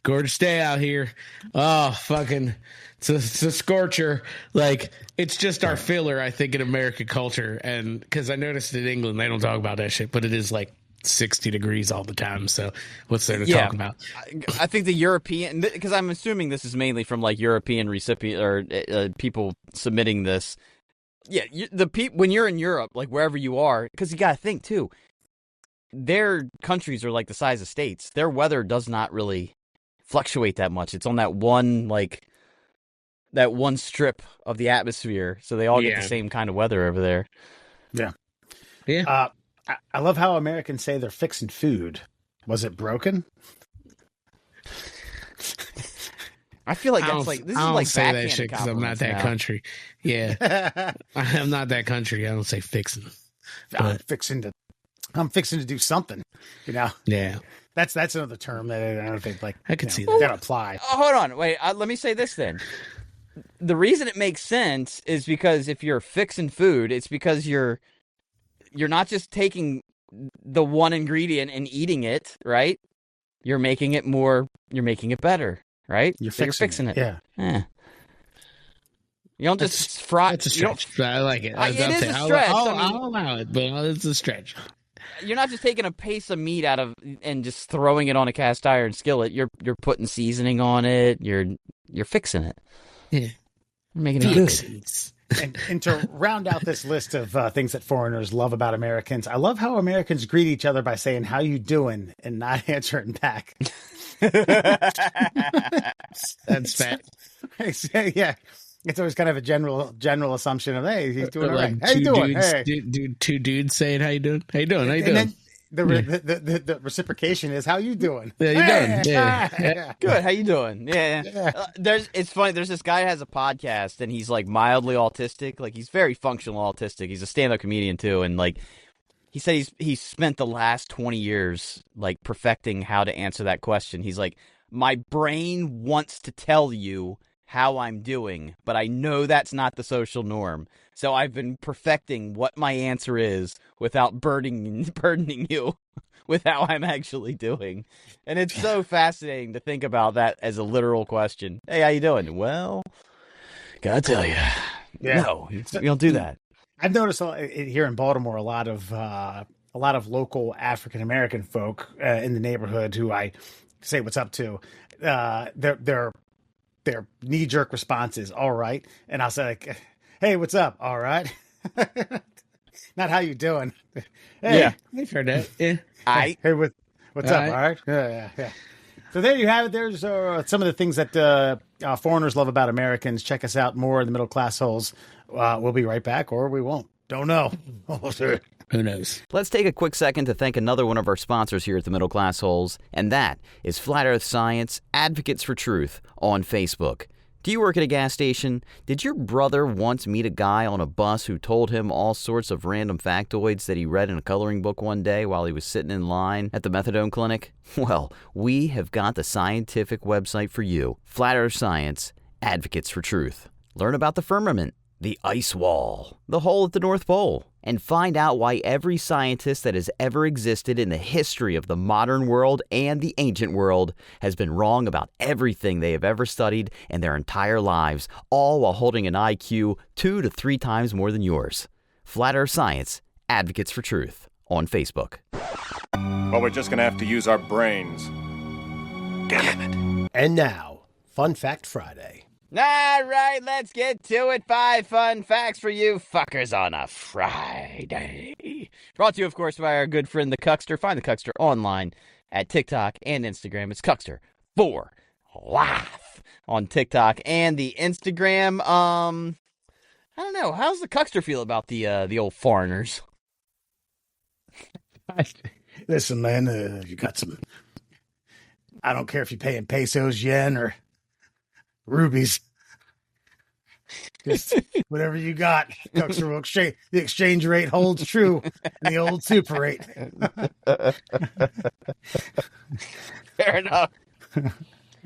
gorgeous day out here. Oh, fucking, it's a scorcher. Like, it's just our filler, I think, in American culture. And because I noticed in England, they don't talk about that shit, but it is like 60 degrees all the time. So what's there to talk about? I think the European, because I'm assuming this is mainly from like European recipient or people submitting this. Yeah, when you're in Europe, like wherever you are, because you got to think too, their countries are like the size of states. Their weather does not really fluctuate that much. It's on that one strip of the atmosphere, so they all get the same kind of weather over there. Yeah. I love how Americans say they're fixing food. Was it broken? I feel like that's like this is like say that shit because I'm not that country. Yeah, I'm not that country. I don't say fixing. I'm fixing to do something. You know. Yeah. That's another term that I don't think I could see that apply. Oh, hold on, wait. Let me say this then. The reason it makes sense is because if you're fixing food, it's because you're not just taking the one ingredient and eating it, right? You're making it better, right? You're fixing it. Yeah. You don't just fry. It's a stretch. I like it. It is a stretch. I'll allow it, but it's a stretch. You're not just taking a piece of meat out of and just throwing it on a cast iron skillet. You're putting seasoning on it. You're fixing it. Yeah. You're making it good. And to round out this list of things that foreigners love about Americans, I love how Americans greet each other by saying, "How you doing?" and not answering back. That's fat. Yeah. It's always kind of a general assumption of, hey, he's doing all right. Like How you doing? Two dudes saying, how you doing? How you doing? How you doing? And then the reciprocation is, how you doing? Yeah, you doing? Yeah. Good. How you doing? Yeah. It's funny. There's this guy who has a podcast, and he's like mildly autistic. Like he's very functional autistic. He's a stand-up comedian too, and like he said he's spent the last 20 years like perfecting how to answer that question. He's like, my brain wants to tell you how I'm doing, but I know that's not the social norm. So I've been perfecting what my answer is without burdening you with how I'm actually doing. And it's so fascinating to think about that as a literal question. Hey, how you doing? Well, gotta tell you, no, you don't do that. I've noticed here in Baltimore a lot of local African American folk in the neighborhood who I say what's up to. Their knee-jerk response is, all right. And I'll say, like, hey, what's up? All right. Not how you doing. Hey, yeah, I've heard that. Yeah. Hey, what's up? All right. Yeah. So there you have it. There's some of the things that foreigners love about Americans. Check us out more in the Middle Class Holes. We'll be right back, or we won't. Don't know. Who knows? Let's take a quick second to thank another one of our sponsors here at the Middle Class Holes, and that is Flat Earth Science Advocates for Truth on Facebook. Do you work at a gas station? Did your brother once meet a guy on a bus who told him all sorts of random factoids that he read in a coloring book one day while he was sitting in line at the methadone clinic? Well, we have got the scientific website for you, Flat Earth Science Advocates for Truth. Learn about the firmament, the ice wall, the hole at the North Pole, and find out why every scientist that has ever existed in the history of the modern world and the ancient world has been wrong about everything they have ever studied in their entire lives, all while holding an IQ 2 to 3 times more than yours. Flat Earth Science Advocates for Truth on Facebook. Well, we're just going to have to use our brains. Damn it. And now, Fun Fact Friday. All right, let's get to it. 5 fun facts for you fuckers on a Friday. Brought to you, of course, by our good friend, the Cuckster. Find the Cuckster online at TikTok and Instagram. It's Cuckster for Life on TikTok and the Instagram. I don't know. How's the Cuckster feel about the old foreigners? Listen, man, you got some. I don't care if you pay in pesos, yen, or rubies. Just whatever you got. Cuckster will exchange. The exchange rate holds true in the old super rate. Fair enough.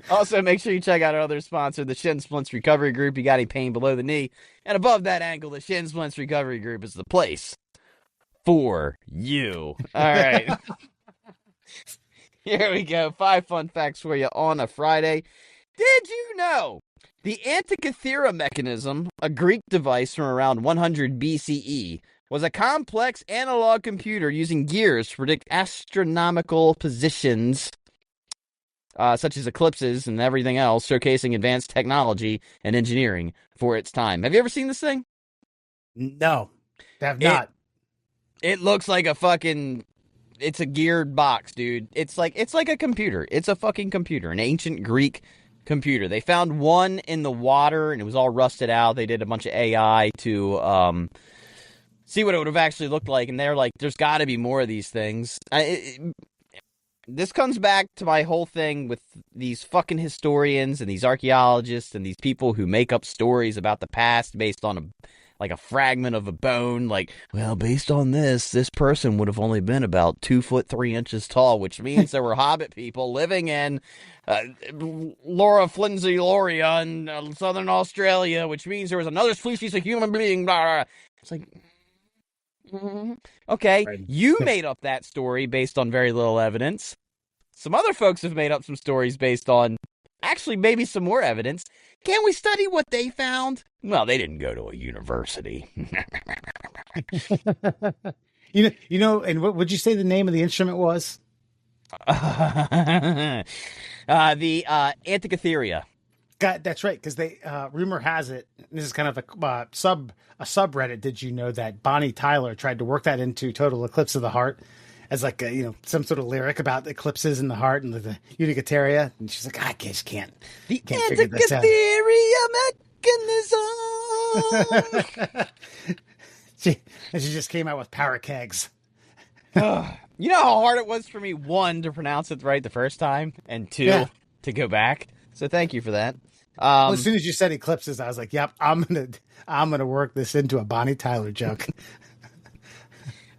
Also, make sure you check out our other sponsor, the Shin Splints Recovery Group. You got any pain below the knee and above that ankle, the Shin Splints Recovery Group is the place for you. All right. Here we go. 5 fun facts for you on a Friday. Did you know the Antikythera mechanism, a Greek device from around 100 BCE, was a complex analog computer using gears to predict astronomical positions, such as eclipses and everything else, showcasing advanced technology and engineering for its time. Have you ever seen this thing? No, I have not. It looks like a fucking... It's a geared box, dude. It's like a computer. It's a fucking computer, an ancient Greek computer. They found one in the water, and it was all rusted out. They did a bunch of AI to see what it would have actually looked like, and they're like, there's got to be more of these things. This comes back to my whole thing with these fucking historians and these archaeologists and these people who make up stories about the past based on a fragment of a bone, like, well, based on this person would have only been about 2 foot 3 inches tall, which means there were hobbit people living in Laura Flimsy Loria in southern Australia, which means there was another species of human being. Blah, blah. It's like, okay, you made up that story based on very little evidence. Some other folks have made up some stories based on actually maybe some more evidence. Can we study what they found? Well, they didn't go to a university. You know, and what would you say the name of the instrument was? The Antikythera. That's right, because they rumor has it. This is kind of a subreddit. Did you know that Bonnie Tyler tried to work that into Total Eclipse of the Heart as like some sort of lyric about eclipses in the heart and the Unicateria, and she's like, I just can't. The Antikythera mechanism. she just came out with power kegs. You know how hard it was for me, 1, to pronounce it right the first time, and 2, to go back. So thank you for that. Well, as soon as you said eclipses, I was like, "Yep, I'm gonna work this into a Bonnie Tyler joke."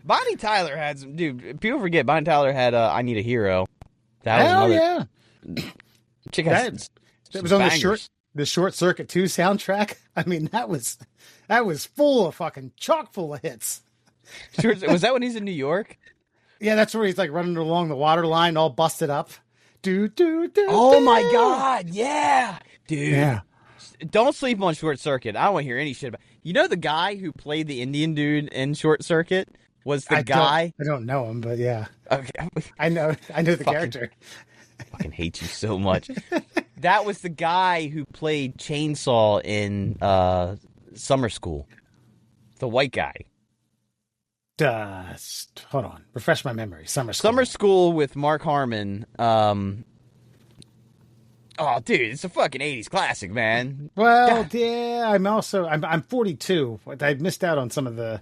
Bonnie Tyler had some, dude. People forget Bonnie Tyler had "I Need a Hero." That Hell was yeah! Chick has that was on the Short Circuit 2 soundtrack. I mean, that was full of fucking chock full of hits. Was that when he's in New York? Yeah, that's where he's like running along the water line, all busted up. Oh my god, yeah. Dude. Yeah. Don't sleep on Short Circuit. I don't want to hear any shit about. You know the guy who played the Indian dude in Short Circuit was the guy. I don't know him, but yeah. Okay. I know the character. Fucking hate you so much. That was the guy who played Chainsaw in Summer School. The white guy. Hold on. Refresh my memory. Summer School with Mark Harmon. Oh, dude, it's a fucking 80s classic, man. Well, yeah, I'm 42. I missed out on some of the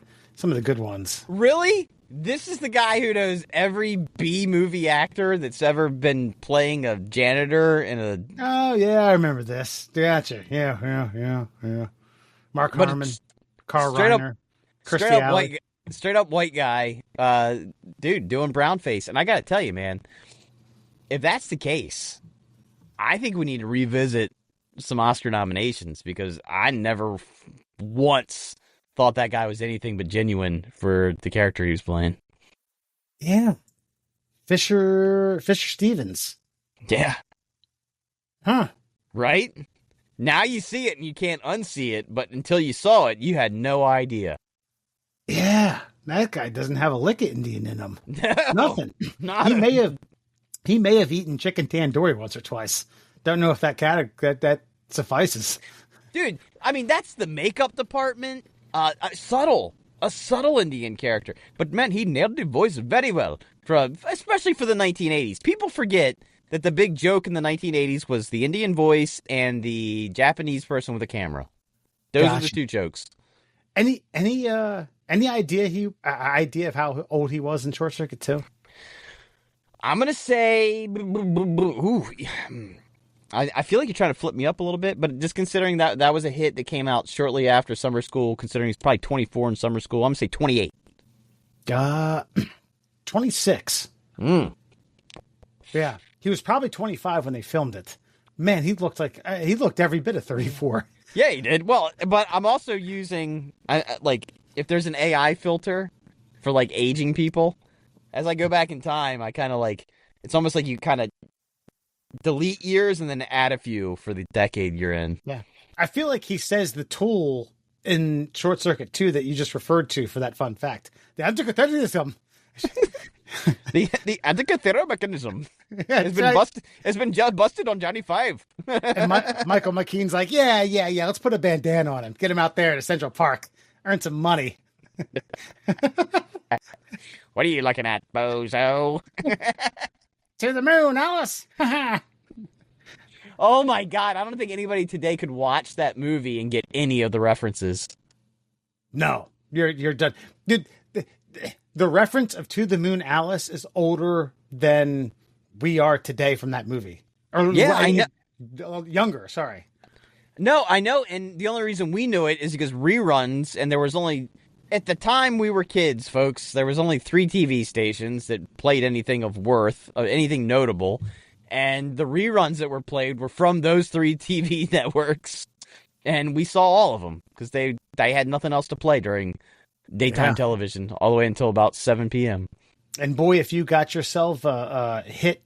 good ones. Really? This is the guy who knows every B-movie actor that's ever been playing a janitor in a... Oh, yeah, I remember this. Gotcha. Yeah. Mark Harmon, Carl Reiner, Kirstie Alley. Straight up white guy, dude, doing brown face. And I gotta tell you, man, if that's the case, I think we need to revisit some Oscar nominations, because I never once thought that guy was anything but genuine for the character he was playing. Yeah. Fisher Stevens. Yeah. Huh. Right? Now you see it and you can't unsee it, but until you saw it, you had no idea. Yeah, that guy doesn't have a lick of Indian in him. No, nothing. He may have eaten chicken tandoori once or twice. Don't know if that suffices. Dude, I mean, that's the makeup department. A subtle Indian character, but man, he nailed the voice very well. Especially for the 1980s. People forget that the big joke in the 1980s was the Indian voice and the Japanese person with a camera. Those are the two jokes. Any idea of how old he was in Short Circuit 2? I'm gonna say, I feel like you're trying to flip me up a little bit, but just considering that was a hit that came out shortly after Summer School, considering he's probably 24 in Summer School, I'm gonna say 28. 26. Yeah, he was probably 25 when they filmed it. Man, he looked every bit of 34. Yeah, he did. Well, but I'm also using if there's an AI filter for like aging people, as I go back in time, I kind of like It's almost like you kind of delete years and then add a few for the decade you're in. Yeah. I feel like he says the tool in Short Circuit 2 that you just referred to for that fun fact. The anticathericism. The anticathero mechanism Yeah, has been just busted on Johnny Five. And Michael McKean's like, yeah, let's put a bandana on him. Get him out there to Central Park. Earn some money. What are you looking at, bozo? To the moon, Alice. Oh my God, I don't think anybody today could watch that movie and get any of the references. No, you're done. Dude, the reference of To the Moon, Alice is older than we are today from that movie. Or, yeah, I know. Younger, sorry. No, I know, and the only reason we knew it is because reruns, and there was only, at the time we were kids, folks, there was only 3 TV stations that played anything of worth, anything notable, and the reruns that were played were from those 3 TV networks, and we saw all of them, because they had nothing else to play during daytime television, all the way until about 7 p.m. And boy, if you got yourself a hit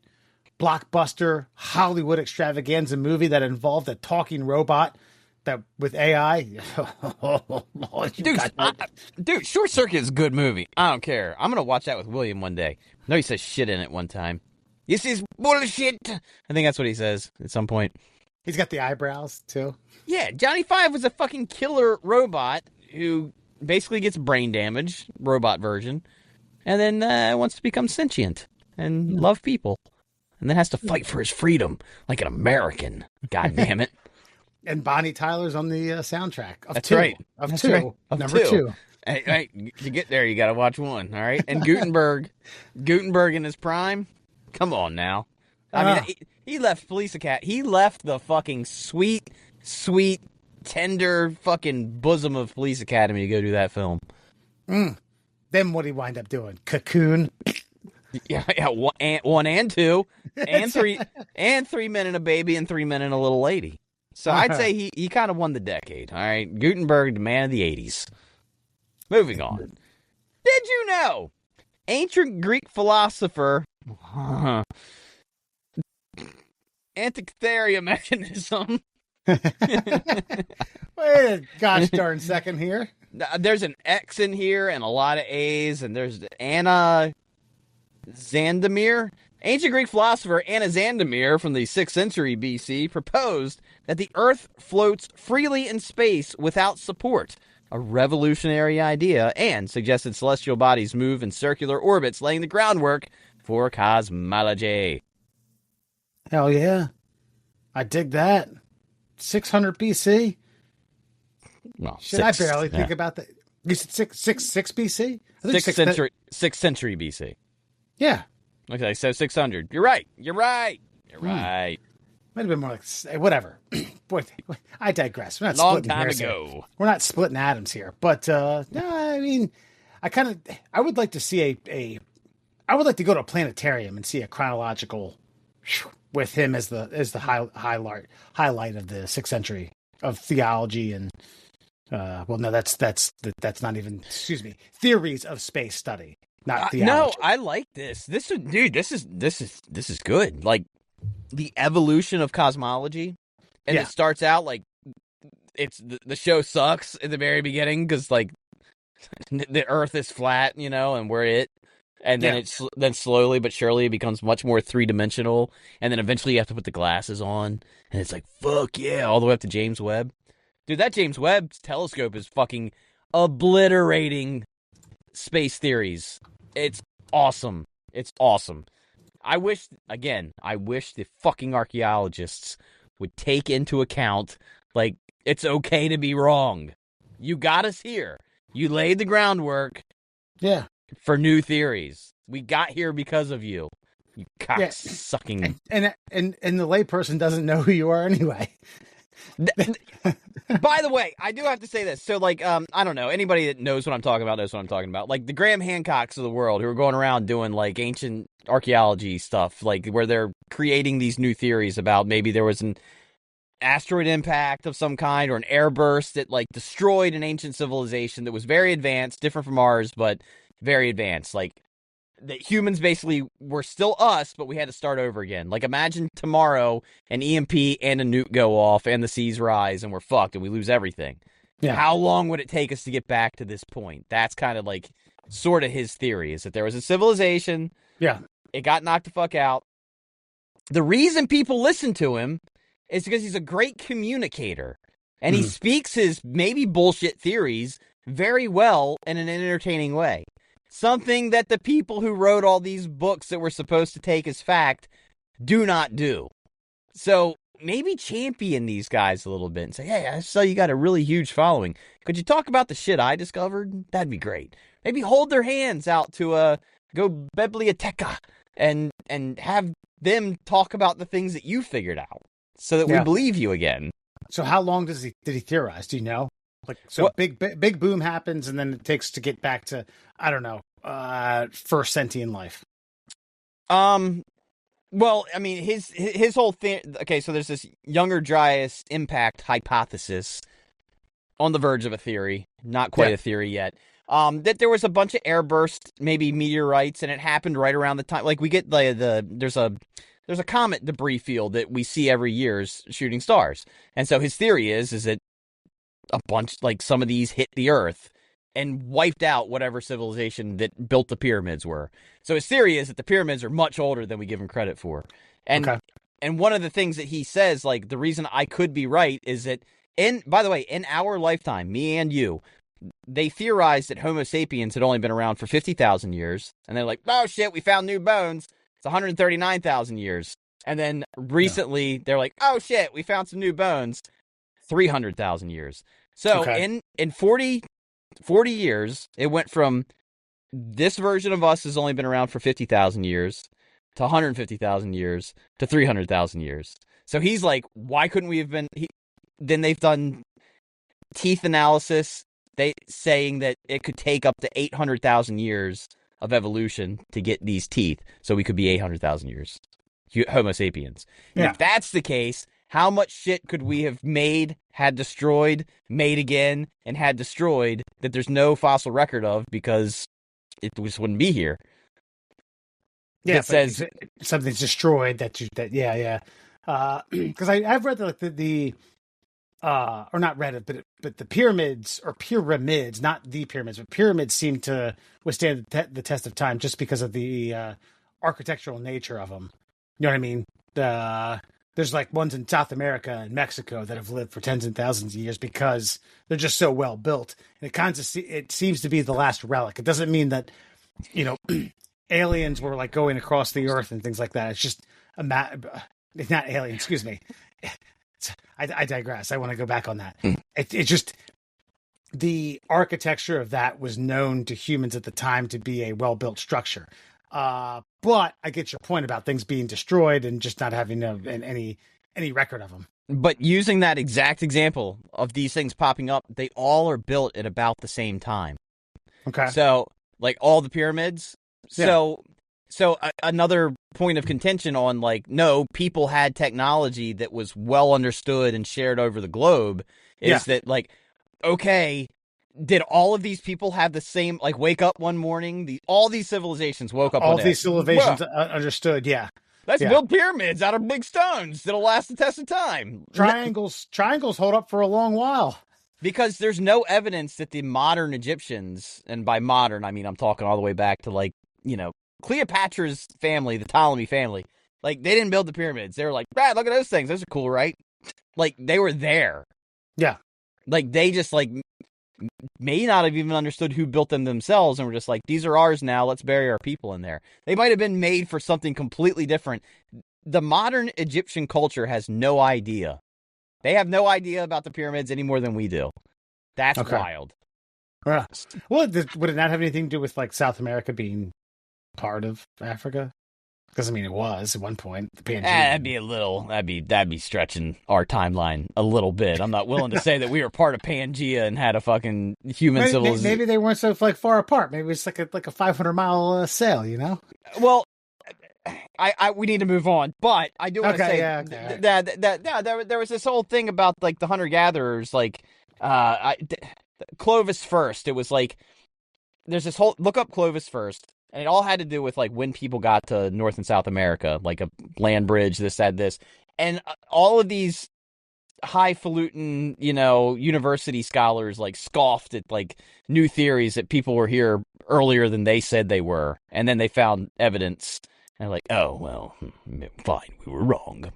blockbuster Hollywood extravaganza movie that involved a talking robot that with AI, dude, Short Circuit is a good movie. I don't care. I'm gonna watch that with William one day. I know he says shit in it one time. This is bullshit. I think that's what he says at some point. He's got the eyebrows too. Yeah, Johnny Five was a fucking killer robot who basically gets brain damage, robot version, and then wants to become sentient and love people. And then has to fight for his freedom like an American. God damn it. And Bonnie Tyler's on the soundtrack of That's 2. right. Of That's 2. Right. Of Number 2. 2. Hey, to get there, you got to watch 1, all right? And Gutenberg in his prime? Come on now. I mean, he left Police Academy. He left the fucking sweet, tender fucking bosom of Police Academy to go do that film. Then what did he wind up doing? Cocoon. Yeah, 1 and 2 and 3 and 3 Men and a Baby and 3 Men and a Little Lady. So I'd say he kind of won the decade. All right, Gutenberg, the man of the 80s. Moving on. Did you know ancient Greek philosopher Antikythera mechanism? Wait a gosh darn second here. There's an X in here and a lot of A's, and there's Anna Zandamir. Ancient Greek philosopher Anna Zandamir from the 6th century BC proposed that the Earth floats freely in space without support, a revolutionary idea, and suggested celestial bodies move in circular orbits, laying the groundwork for cosmology. Hell yeah. I dig that. 600 BC? Well, I barely think about that? You said 6 BC? I think 6th century BC. Yeah. Okay, so 600. You're right. Right. Might have been more like, whatever. Boy, I digress. We're not Long splitting time hairs ago. here. We're not splitting atoms here. But, no, I mean, I would like to see I would like to go to a planetarium and see a chronological with him as the highlight of the 6th century of theology and, well, no, that's not even, excuse me, theories of space study. Not theology. No, I like this. This is good. Like the evolution of cosmology, and it starts out like it's the show sucks at the very beginning because like the Earth is flat, and we're it, and then then slowly but surely it becomes much more 3-dimensional, and then eventually you have to put the glasses on, and it's like fuck yeah, all the way up to James Webb. Dude, that James Webb telescope is fucking obliterating space theories. It's awesome. I wish the fucking archaeologists would take into account, like, it's okay to be wrong. You got us here. You laid the groundwork for new theories. We got here because of you. You cock-sucking. And the layperson doesn't know who you are anyway. By the way, I do have to say this. So, like, I don't know. Anybody that knows what I'm talking about knows what I'm talking about. Like, the Graham Hancocks of the world who are going around doing, like, ancient archaeology stuff, like, where they're creating these new theories about maybe there was an asteroid impact of some kind or an airburst that, like, destroyed an ancient civilization that was very advanced, different from ours, but very advanced. Like, that humans basically were still us, but we had to start over again. Like, imagine tomorrow an EMP and a nuke go off and the seas rise and we're fucked and we lose everything. Yeah. How long would it take us to get back to this point? That's kind of like sort of his theory, is that there was a civilization. Yeah. It got knocked the fuck out. The reason people listen to him is because he's a great communicator. And he speaks his maybe bullshit theories very well in an entertaining way. Something that the people who wrote all these books that we're supposed to take as fact do not do. So maybe champion these guys a little bit and say, hey, I saw you got a really huge following. Could you talk about the shit I discovered? That'd be great. Maybe hold their hands out to a go biblioteca and have them talk about the things that you figured out so that we believe you again. So how long did he theorize? Do you know? Like, so big boom happens, and then it takes to get back to, I don't know, first sentient life. Well, I mean, his whole thing. Okay, so there's this Younger Dryas impact hypothesis on the verge of a theory, not quite a theory yet. That there was a bunch of airburst, maybe meteorites, and it happened right around the time. Like, we get there's a comet debris field that we see every year as shooting stars, and so his theory is that a bunch, like some of these hit the Earth and wiped out whatever civilization that built the pyramids were. So his theory is that the pyramids are much older than we give them credit for. And one of the things that he says, like, the reason I could be right is that by the way, in our lifetime, me and you, they theorized that Homo sapiens had only been around for 50,000 years. And they're like, oh shit, we found new bones. It's 139,000 years. And then recently they're like, oh shit, we found some new bones. 300,000 years. So in 40 years, it went from this version of us has only been around for 50,000 years to 150,000 years to 300,000 years. So he's like, why couldn't we have been? Then they've done teeth analysis, saying that it could take up to 800,000 years of evolution to get these teeth. So we could be 800,000 years, Homo sapiens. And if that's the case, how much shit could we have made, had destroyed, made again, and had destroyed that there's no fossil record of because it just wouldn't be here? Yeah, it says something's destroyed. Because I've read or not read it, but the pyramids, not the pyramids, but pyramids seem to withstand the test of time just because of the architectural nature of them. You know what I mean? There's like ones in South America and Mexico that have lived for tens and thousands of years because they're just so well built. And it seems to be the last relic. It doesn't mean that, aliens were like going across the earth and things like that. It's just it's not alien. Excuse me. I digress. I want to go back on that. It's just the architecture of that was known to humans at the time to be a well-built structure. But I get your point about things being destroyed and just not having any record of them. But using that exact example of these things popping up, they all are built at about the same time. Okay. So, like all the pyramids. Yeah. So another point of contention on, like, no, people had technology that was well understood and shared over the globe is that, like, okay, did all of these people have the same, like, wake up one morning? All these civilizations woke up. All these civilizations understood. Yeah. Let's build pyramids out of big stones that'll last the test of time. Triangles hold up for a long while. Because there's no evidence that the modern Egyptians, and by modern, I mean, I'm talking all the way back to, like, Cleopatra's family, the Ptolemy family, like, they didn't build the pyramids. They were like, Brad, look at those things. Those are cool, right? Like, they were there. Yeah. Like, they just, like, may not have even understood who built them themselves and were just like, these are ours now. Let's bury our people in there. They might have been made for something completely different. The modern Egyptian culture has no idea. They have no idea about the pyramids any more than we do. That's wild. Well, would it not have anything to do with, like, South America being part of Africa? Because, I mean, it was at one point. The Pangea. That'd be stretching our timeline a little bit. I'm not willing to say that we were part of Pangea and had a fucking human civilization. Maybe they weren't so, like, far apart. Maybe it's like a 500-mile sail, Well, we need to move on, but I do want to say that there was this whole thing about, like, the hunter-gatherers, like, Clovis first. It was like, there's this whole, look up Clovis first. And it all had to do with like when people got to North and South America, like a land bridge, this, that, this. And all of these highfalutin, university scholars like scoffed at like new theories that people were here earlier than they said they were. And then they found evidence and like, oh, well, fine, we were wrong.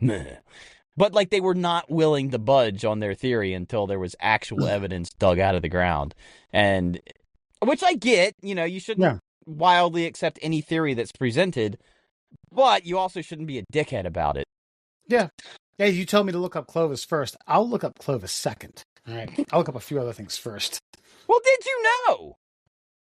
But like they were not willing to budge on their theory until there was actual evidence dug out of the ground. And which I get, you shouldn't wildly accept any theory that's presented, but you also shouldn't be a dickhead about it. Yeah. Yeah, you told me to look up Clovis first. I'll look up Clovis second. All right. I'll look up a few other things first. Well, did you know?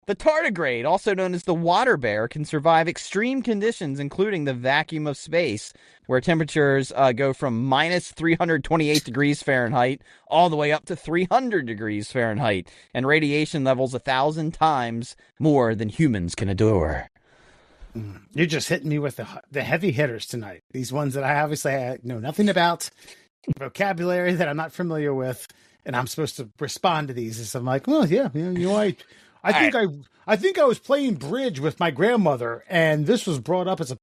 The tardigrade, also known as the water bear, can survive extreme conditions, including the vacuum of space, where temperatures go from minus 328 degrees Fahrenheit all the way up to 300 degrees Fahrenheit, and radiation levels 1,000 times more than humans can endure. You're just hitting me with the heavy hitters tonight. These ones that I obviously know nothing about, vocabulary that I'm not familiar with, and I'm supposed to respond to these. So I'm like, well, yeah, I think I was playing bridge with my grandmother, and this was brought up as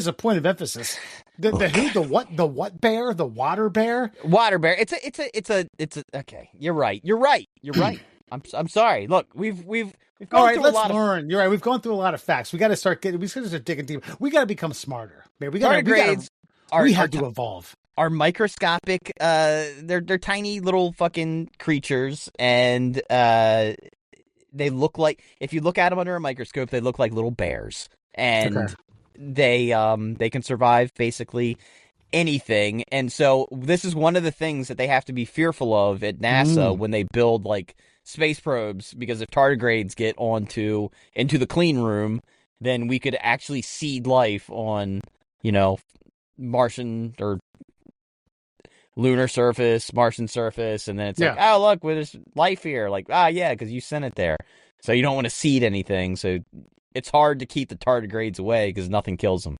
a point of emphasis. The what bear? The water bear? Water bear. It's a okay. You're right. I'm sorry. Look, we've gone all right. through Let's a lot learn. You're right. We've gone through a lot of facts. We got to start digging deep. We got to become smarter. Man, tardigrades we have to evolve. Are microscopic. They're tiny little fucking creatures, and they look like, if you look at them under a microscope, they look like little bears, and they can survive basically anything. And so this is one of the things that they have to be fearful of at NASA when they build like space probes, because if tardigrades get into the clean room, then we could actually seed life on, Martian or lunar surface, Martian surface, and then it's like, oh, look, there's life here. Like, yeah, because you sent it there. So you don't want to seed anything. So it's hard to keep the tardigrades away because nothing kills them.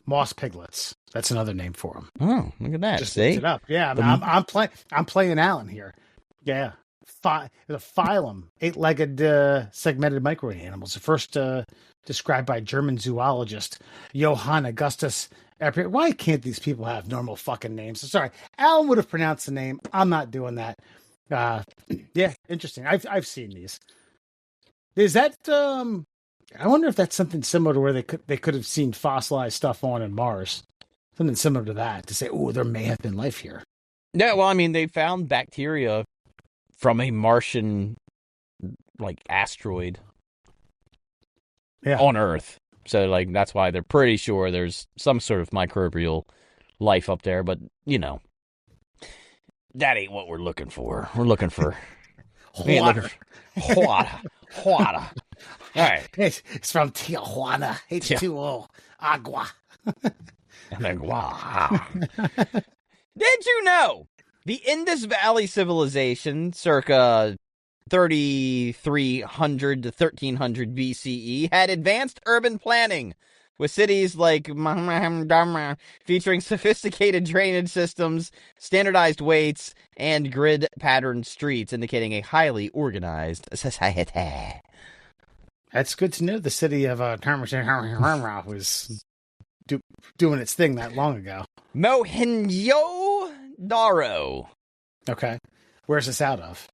Moss piglets. That's another name for them. Oh, look at that. Just see it up. Yeah, I'm playing Alan here. Yeah. The phylum, 8-legged segmented microanimals. The first described by German zoologist Johann Augustus. Why can't these people have normal fucking names? Sorry, Alan would have pronounced the name. I'm not doing that. Yeah, interesting. I've seen these. Is that? I wonder if that's something similar to where they could have seen fossilized stuff on Mars. Something similar to that to say, oh, there may have been life here. Yeah, well, I mean, they found bacteria from a Martian, like, asteroid on Earth. So, like, that's why they're pretty sure there's some sort of microbial life up there. But, that ain't what we're looking for. We're looking for water. Water. All right. It's from Tijuana. H2O. Agua. Agua. Did you know the Indus Valley civilization, circa 3,300 to 1,300 BCE, had advanced urban planning, with cities like featuring sophisticated drainage systems, standardized weights, and grid-patterned streets, indicating a highly organized society. That's good to know. The city of was doing its thing that long ago. Mohenjo-daro. Okay. Where's this out of?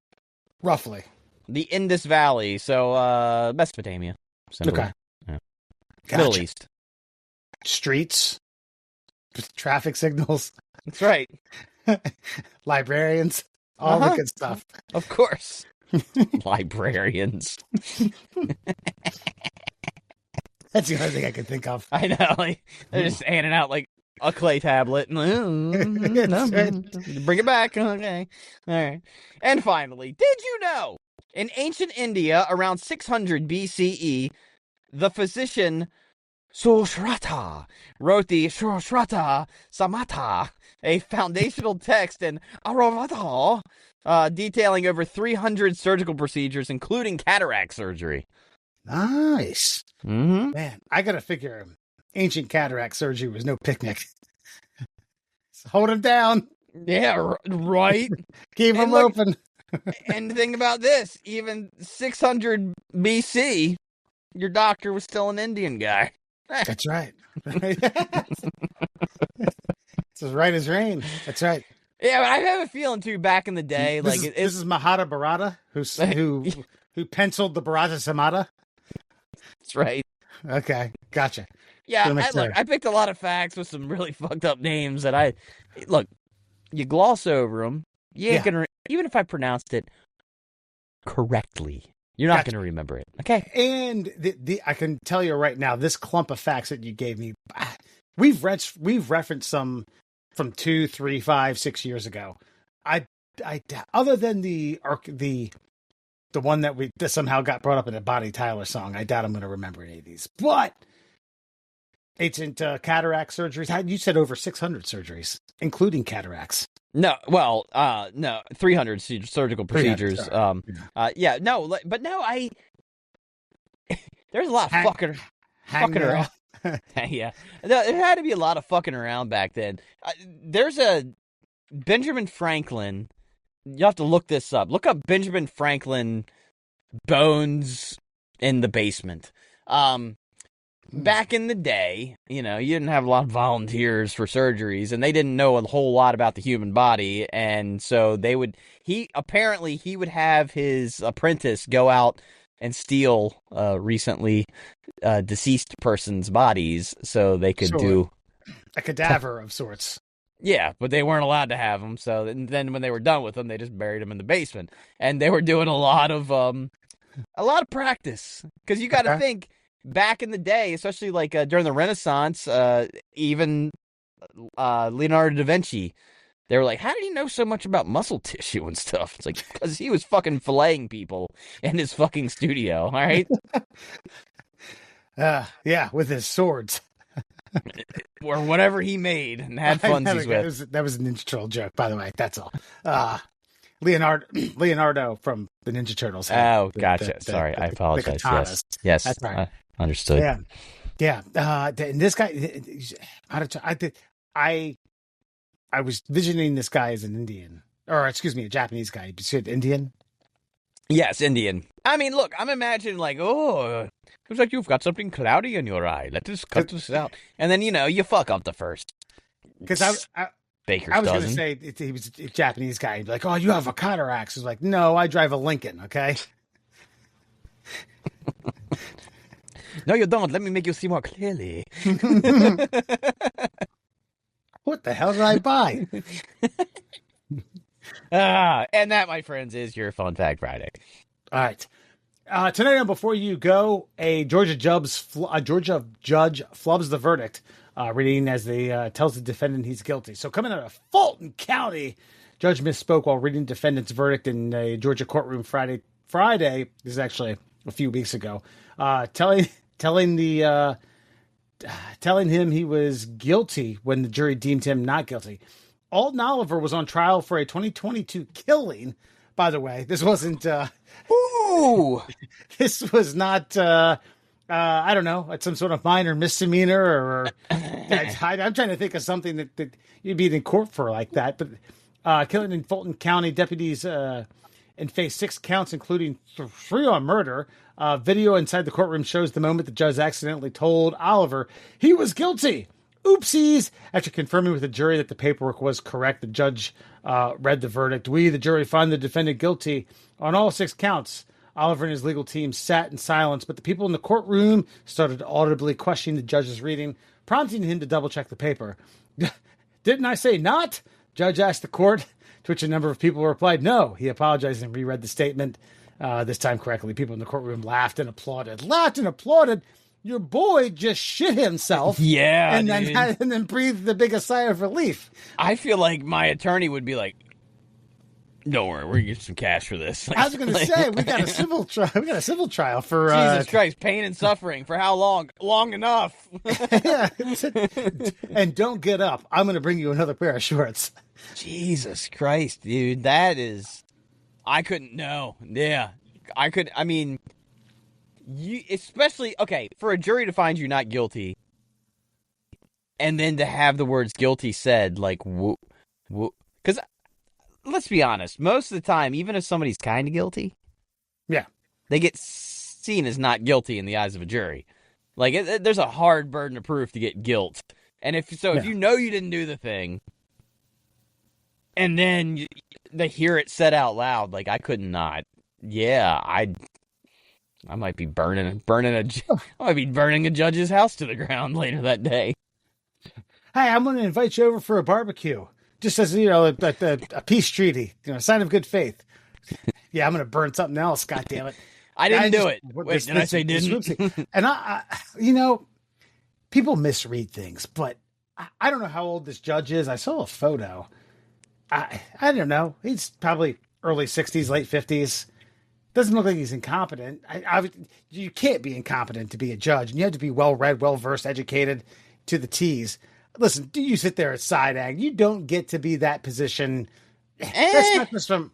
Roughly. The Indus Valley, so Mesopotamia. Simply. Okay. Yeah. Gotcha. Middle East. Streets. Traffic signals. That's right. Librarians. All the good stuff. Of course. Librarians. That's the only thing I can think of. I know. Like, they're just handing out like a clay tablet. Bring it back. Okay. All right. And finally, did you know in ancient India around 600 BCE, the physician Sushrata wrote the Sushrata Samhita, a foundational text in Ayurveda, detailing over 300 surgical procedures, including cataract surgery. Nice. Mm-hmm. Man, I got to figure ancient cataract surgery was no picnic. Hold him down. Yeah, right. Keep him open. And the thing about this, even 600 BC, your doctor was still an Indian guy. That's right. It's as right as rain. That's right. Yeah, but I have a feeling too. Back in the day, This is Mahata Barada who penciled the Barada Samada. That's right. Okay, gotcha. Yeah, I picked a lot of facts with some really fucked up names that you gloss over them. You ain't gonna, even if I pronounced it correctly, you're not gonna remember it. Okay. And I can tell you right now, this clump of facts that you gave me, we've referenced some from 2, 3, 5, 6 years ago. I other than the one that somehow got brought up in a Bonnie Tyler song, I doubt I'm going to remember any of these. But ancient cataract surgeries. You said over 600 surgeries, including cataracts. No, 300 surgical procedures. But there's a lot of fucking around. Yeah, there had to be a lot of fucking around back then. There's a Benjamin Franklin. You have to look this up. Look up Benjamin Franklin bones in the basement. Back in the day, you didn't have a lot of volunteers for surgeries, and they didn't know a whole lot about the human body, and so he would have his apprentice go out and steal recently deceased person's bodies so they could do a cadaver of sorts. Yeah, but they weren't allowed to have them, so then when they were done with them, they just buried them in the basement, and they were doing a lot of practice, because you got to think. Back in the day, especially during the Renaissance, even Leonardo da Vinci, they were like, how did he know so much about muscle tissue and stuff? It's like, because he was fucking filleting people in his fucking studio, all right? Yeah, with his swords. Or whatever he made and had funsies with. That was a Ninja Turtle joke, by the way. That's all. Leonardo from the Ninja Turtles. Gotcha. Sorry, I apologize. Yes. That's right. Understood. Yeah. And this guy, I was visioning this guy as an Indian, or excuse me, a Japanese guy. You said Indian? Yes, Indian. I mean, look, I'm imagining looks like you've got something cloudy in your eye. Let's just cut this out. And then, you fuck up the first. Because I was going to say he was a Japanese guy. He'd be like, oh, you have a cataract. He's like, no, I drive a Lincoln, okay? No, you don't. Let me make you see more clearly. What the hell did I buy? And that, my friends, is your Fun Fact Friday. All right. Tonight, before you go, a Georgia judge flubs the verdict, reading as they tells the defendant he's guilty. So coming out of Fulton County, judge misspoke while reading defendant's verdict in a Georgia courtroom Friday. This is actually a few weeks ago. Telling him he was guilty when the jury deemed him not guilty. Alton Oliver was on trial for a 2022 killing. By the way, this wasn't. This was not. I don't know. It's some sort of minor misdemeanor, or I'm trying to think of something that you'd be in court for like that. But killing in Fulton County, deputies and faced 6 counts, including 3 on murder. Video inside the courtroom shows the moment the judge accidentally told Oliver he was guilty. Oopsies. After confirming with the jury that the paperwork was correct, the judge read the verdict. We, the jury, find the defendant guilty on all 6 counts. Oliver and his legal team sat in silence, but the people in the courtroom started audibly questioning the judge's reading, prompting him to double-check the paper. Didn't I say not? Judge asked the court, to which a number of people replied no. He apologized and reread the statement, this time correctly. People in the courtroom laughed and applauded. Your boy just shit himself. Yeah, and then breathed the biggest sigh of relief. I feel like my attorney would be like, don't worry, we're gonna get some cash for this. I was gonna say we got a civil trial. We got a civil trial for Jesus Christ, pain and suffering for how long? Long enough. Yeah, and don't get up. I'm gonna bring you another pair of shorts. Jesus Christ, dude, I couldn't know. Yeah, I could. I mean, especially for a jury to find you not guilty, and then to have the words guilty said, because. Let's be honest. Most of the time, even if somebody's kind of guilty, yeah, they get seen is not guilty in the eyes of a jury. Like, there's a hard burden of proof to get guilt. And if you know you didn't do the thing, and then they hear it said out loud, like, I could not. Yeah, I might be burning a judge's house to the ground later that day. Hey, I'm going to invite you over for a barbecue. Just as, a peace treaty, a sign of good faith. Yeah, I'm going to burn something else. God damn it. I didn't do it. Wait, did I say didn't? And I, people misread things, but I don't know how old this judge is. I saw a photo. I don't know. He's probably early 60s, late 50s. Doesn't look like he's incompetent. You can't be incompetent to be a judge. And you have to be well-read, well-versed, educated to the T's. Listen, do you sit there at side ag? You don't get to be that position. That's not just from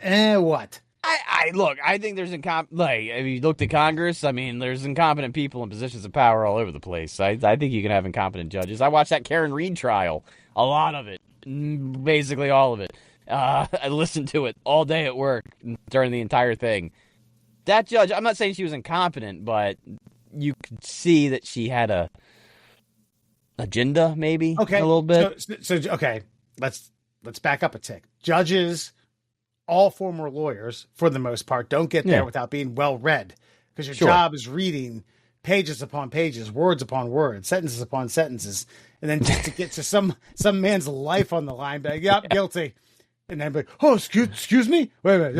what? I think there's if you looked at Congress, there's incompetent people in positions of power all over the place. I think you can have incompetent judges. I watched that Karen Reed trial, a lot of it, basically all of it. I listened to it all day at work during the entire thing. That judge, I'm not saying she was incompetent, but you could see that she had a agenda, maybe. Okay, a little bit. So okay, let's back up a tick. Judges, all former lawyers, for the most part, don't get there without being well read, because your job is reading pages upon pages, words upon words, sentences upon sentences, and then just to get to some man's life on the line, be like, yep, guilty, and then be like, oh, excuse me, wait,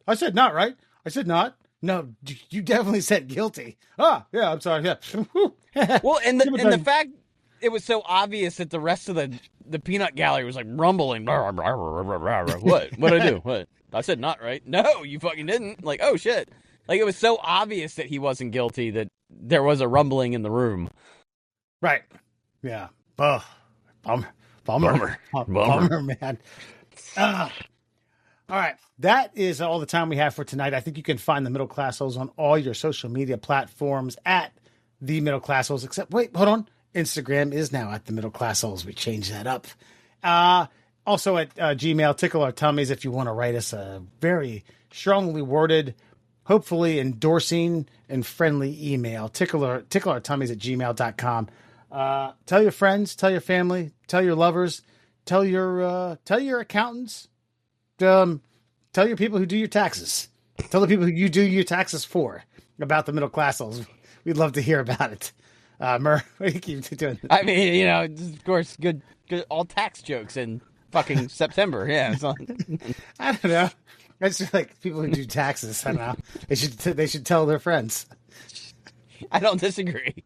I said not, right? I said not. No, you definitely said guilty. Ah, yeah, I'm sorry. Yeah. Well, and the fact it was so obvious that the rest of the peanut gallery was like rumbling. What? What'd I do? What? I said not right. No, you fucking didn't. Like, oh shit. Like, it was so obvious that he wasn't guilty that there was a rumbling in the room. Right. Yeah. Oh, bummer, man. All right. That is all the time we have for tonight. I think you can find the Middle Class Holes on all your social media platforms at the Middle Class Holes, except, wait, hold on. Instagram is now at the Middle Class Holes. We changed that up. Also at Gmail, tickle our tummies if you want to write us a very strongly worded, hopefully endorsing and friendly email. Tickle our tummies at gmail.com. Tell your friends, tell your family, tell your lovers, tell your accountants, tell your people who do your taxes, tell the people who you do your taxes for about the Middle Class Holes. We'd love to hear about it. Murr, what do you keep doing? Of course, good, all tax jokes in fucking September. Yeah, I don't know. It's just like people who do taxes. I don't know. They should tell their friends. I don't disagree.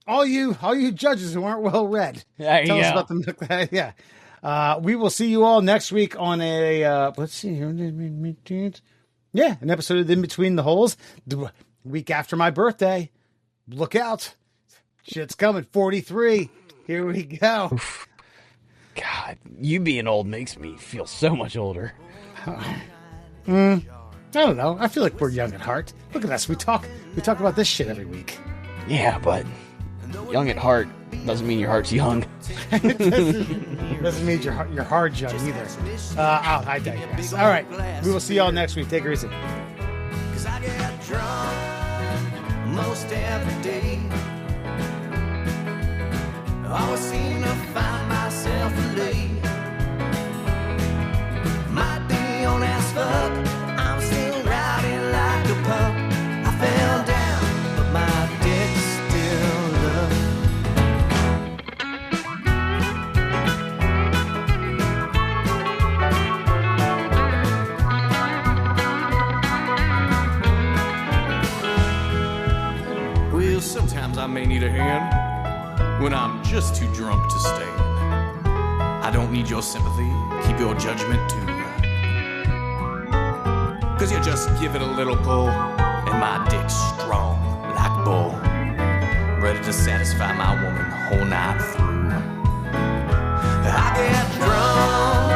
all you judges who aren't well read, tell us about the yeah. We will see you all next week on a let's see here. Yeah, an episode of In Between the Holes. The week after my birthday. Look out. Shit's coming. 43. Here we go. God, you being old makes me feel so much older. I don't know. I feel like we're young at heart. Look at us. We talk about this shit every week. Yeah, but young at heart doesn't mean your heart's young. doesn't mean your heart's young either. I digress. All right. We will see y'all next week. Take it easy. 'Cause I get drunk most every day. I always seem to find myself late. Might be on as fuck, I'm still riding like a pup. I fell down, but my dick's still up. Well, sometimes I may need a hand when I'm just too drunk to stand. I don't need your sympathy, keep your judgment too. 'Cause you just give it a little pull, and my dick's strong like bull, ready to satisfy my woman whole night through. I get drunk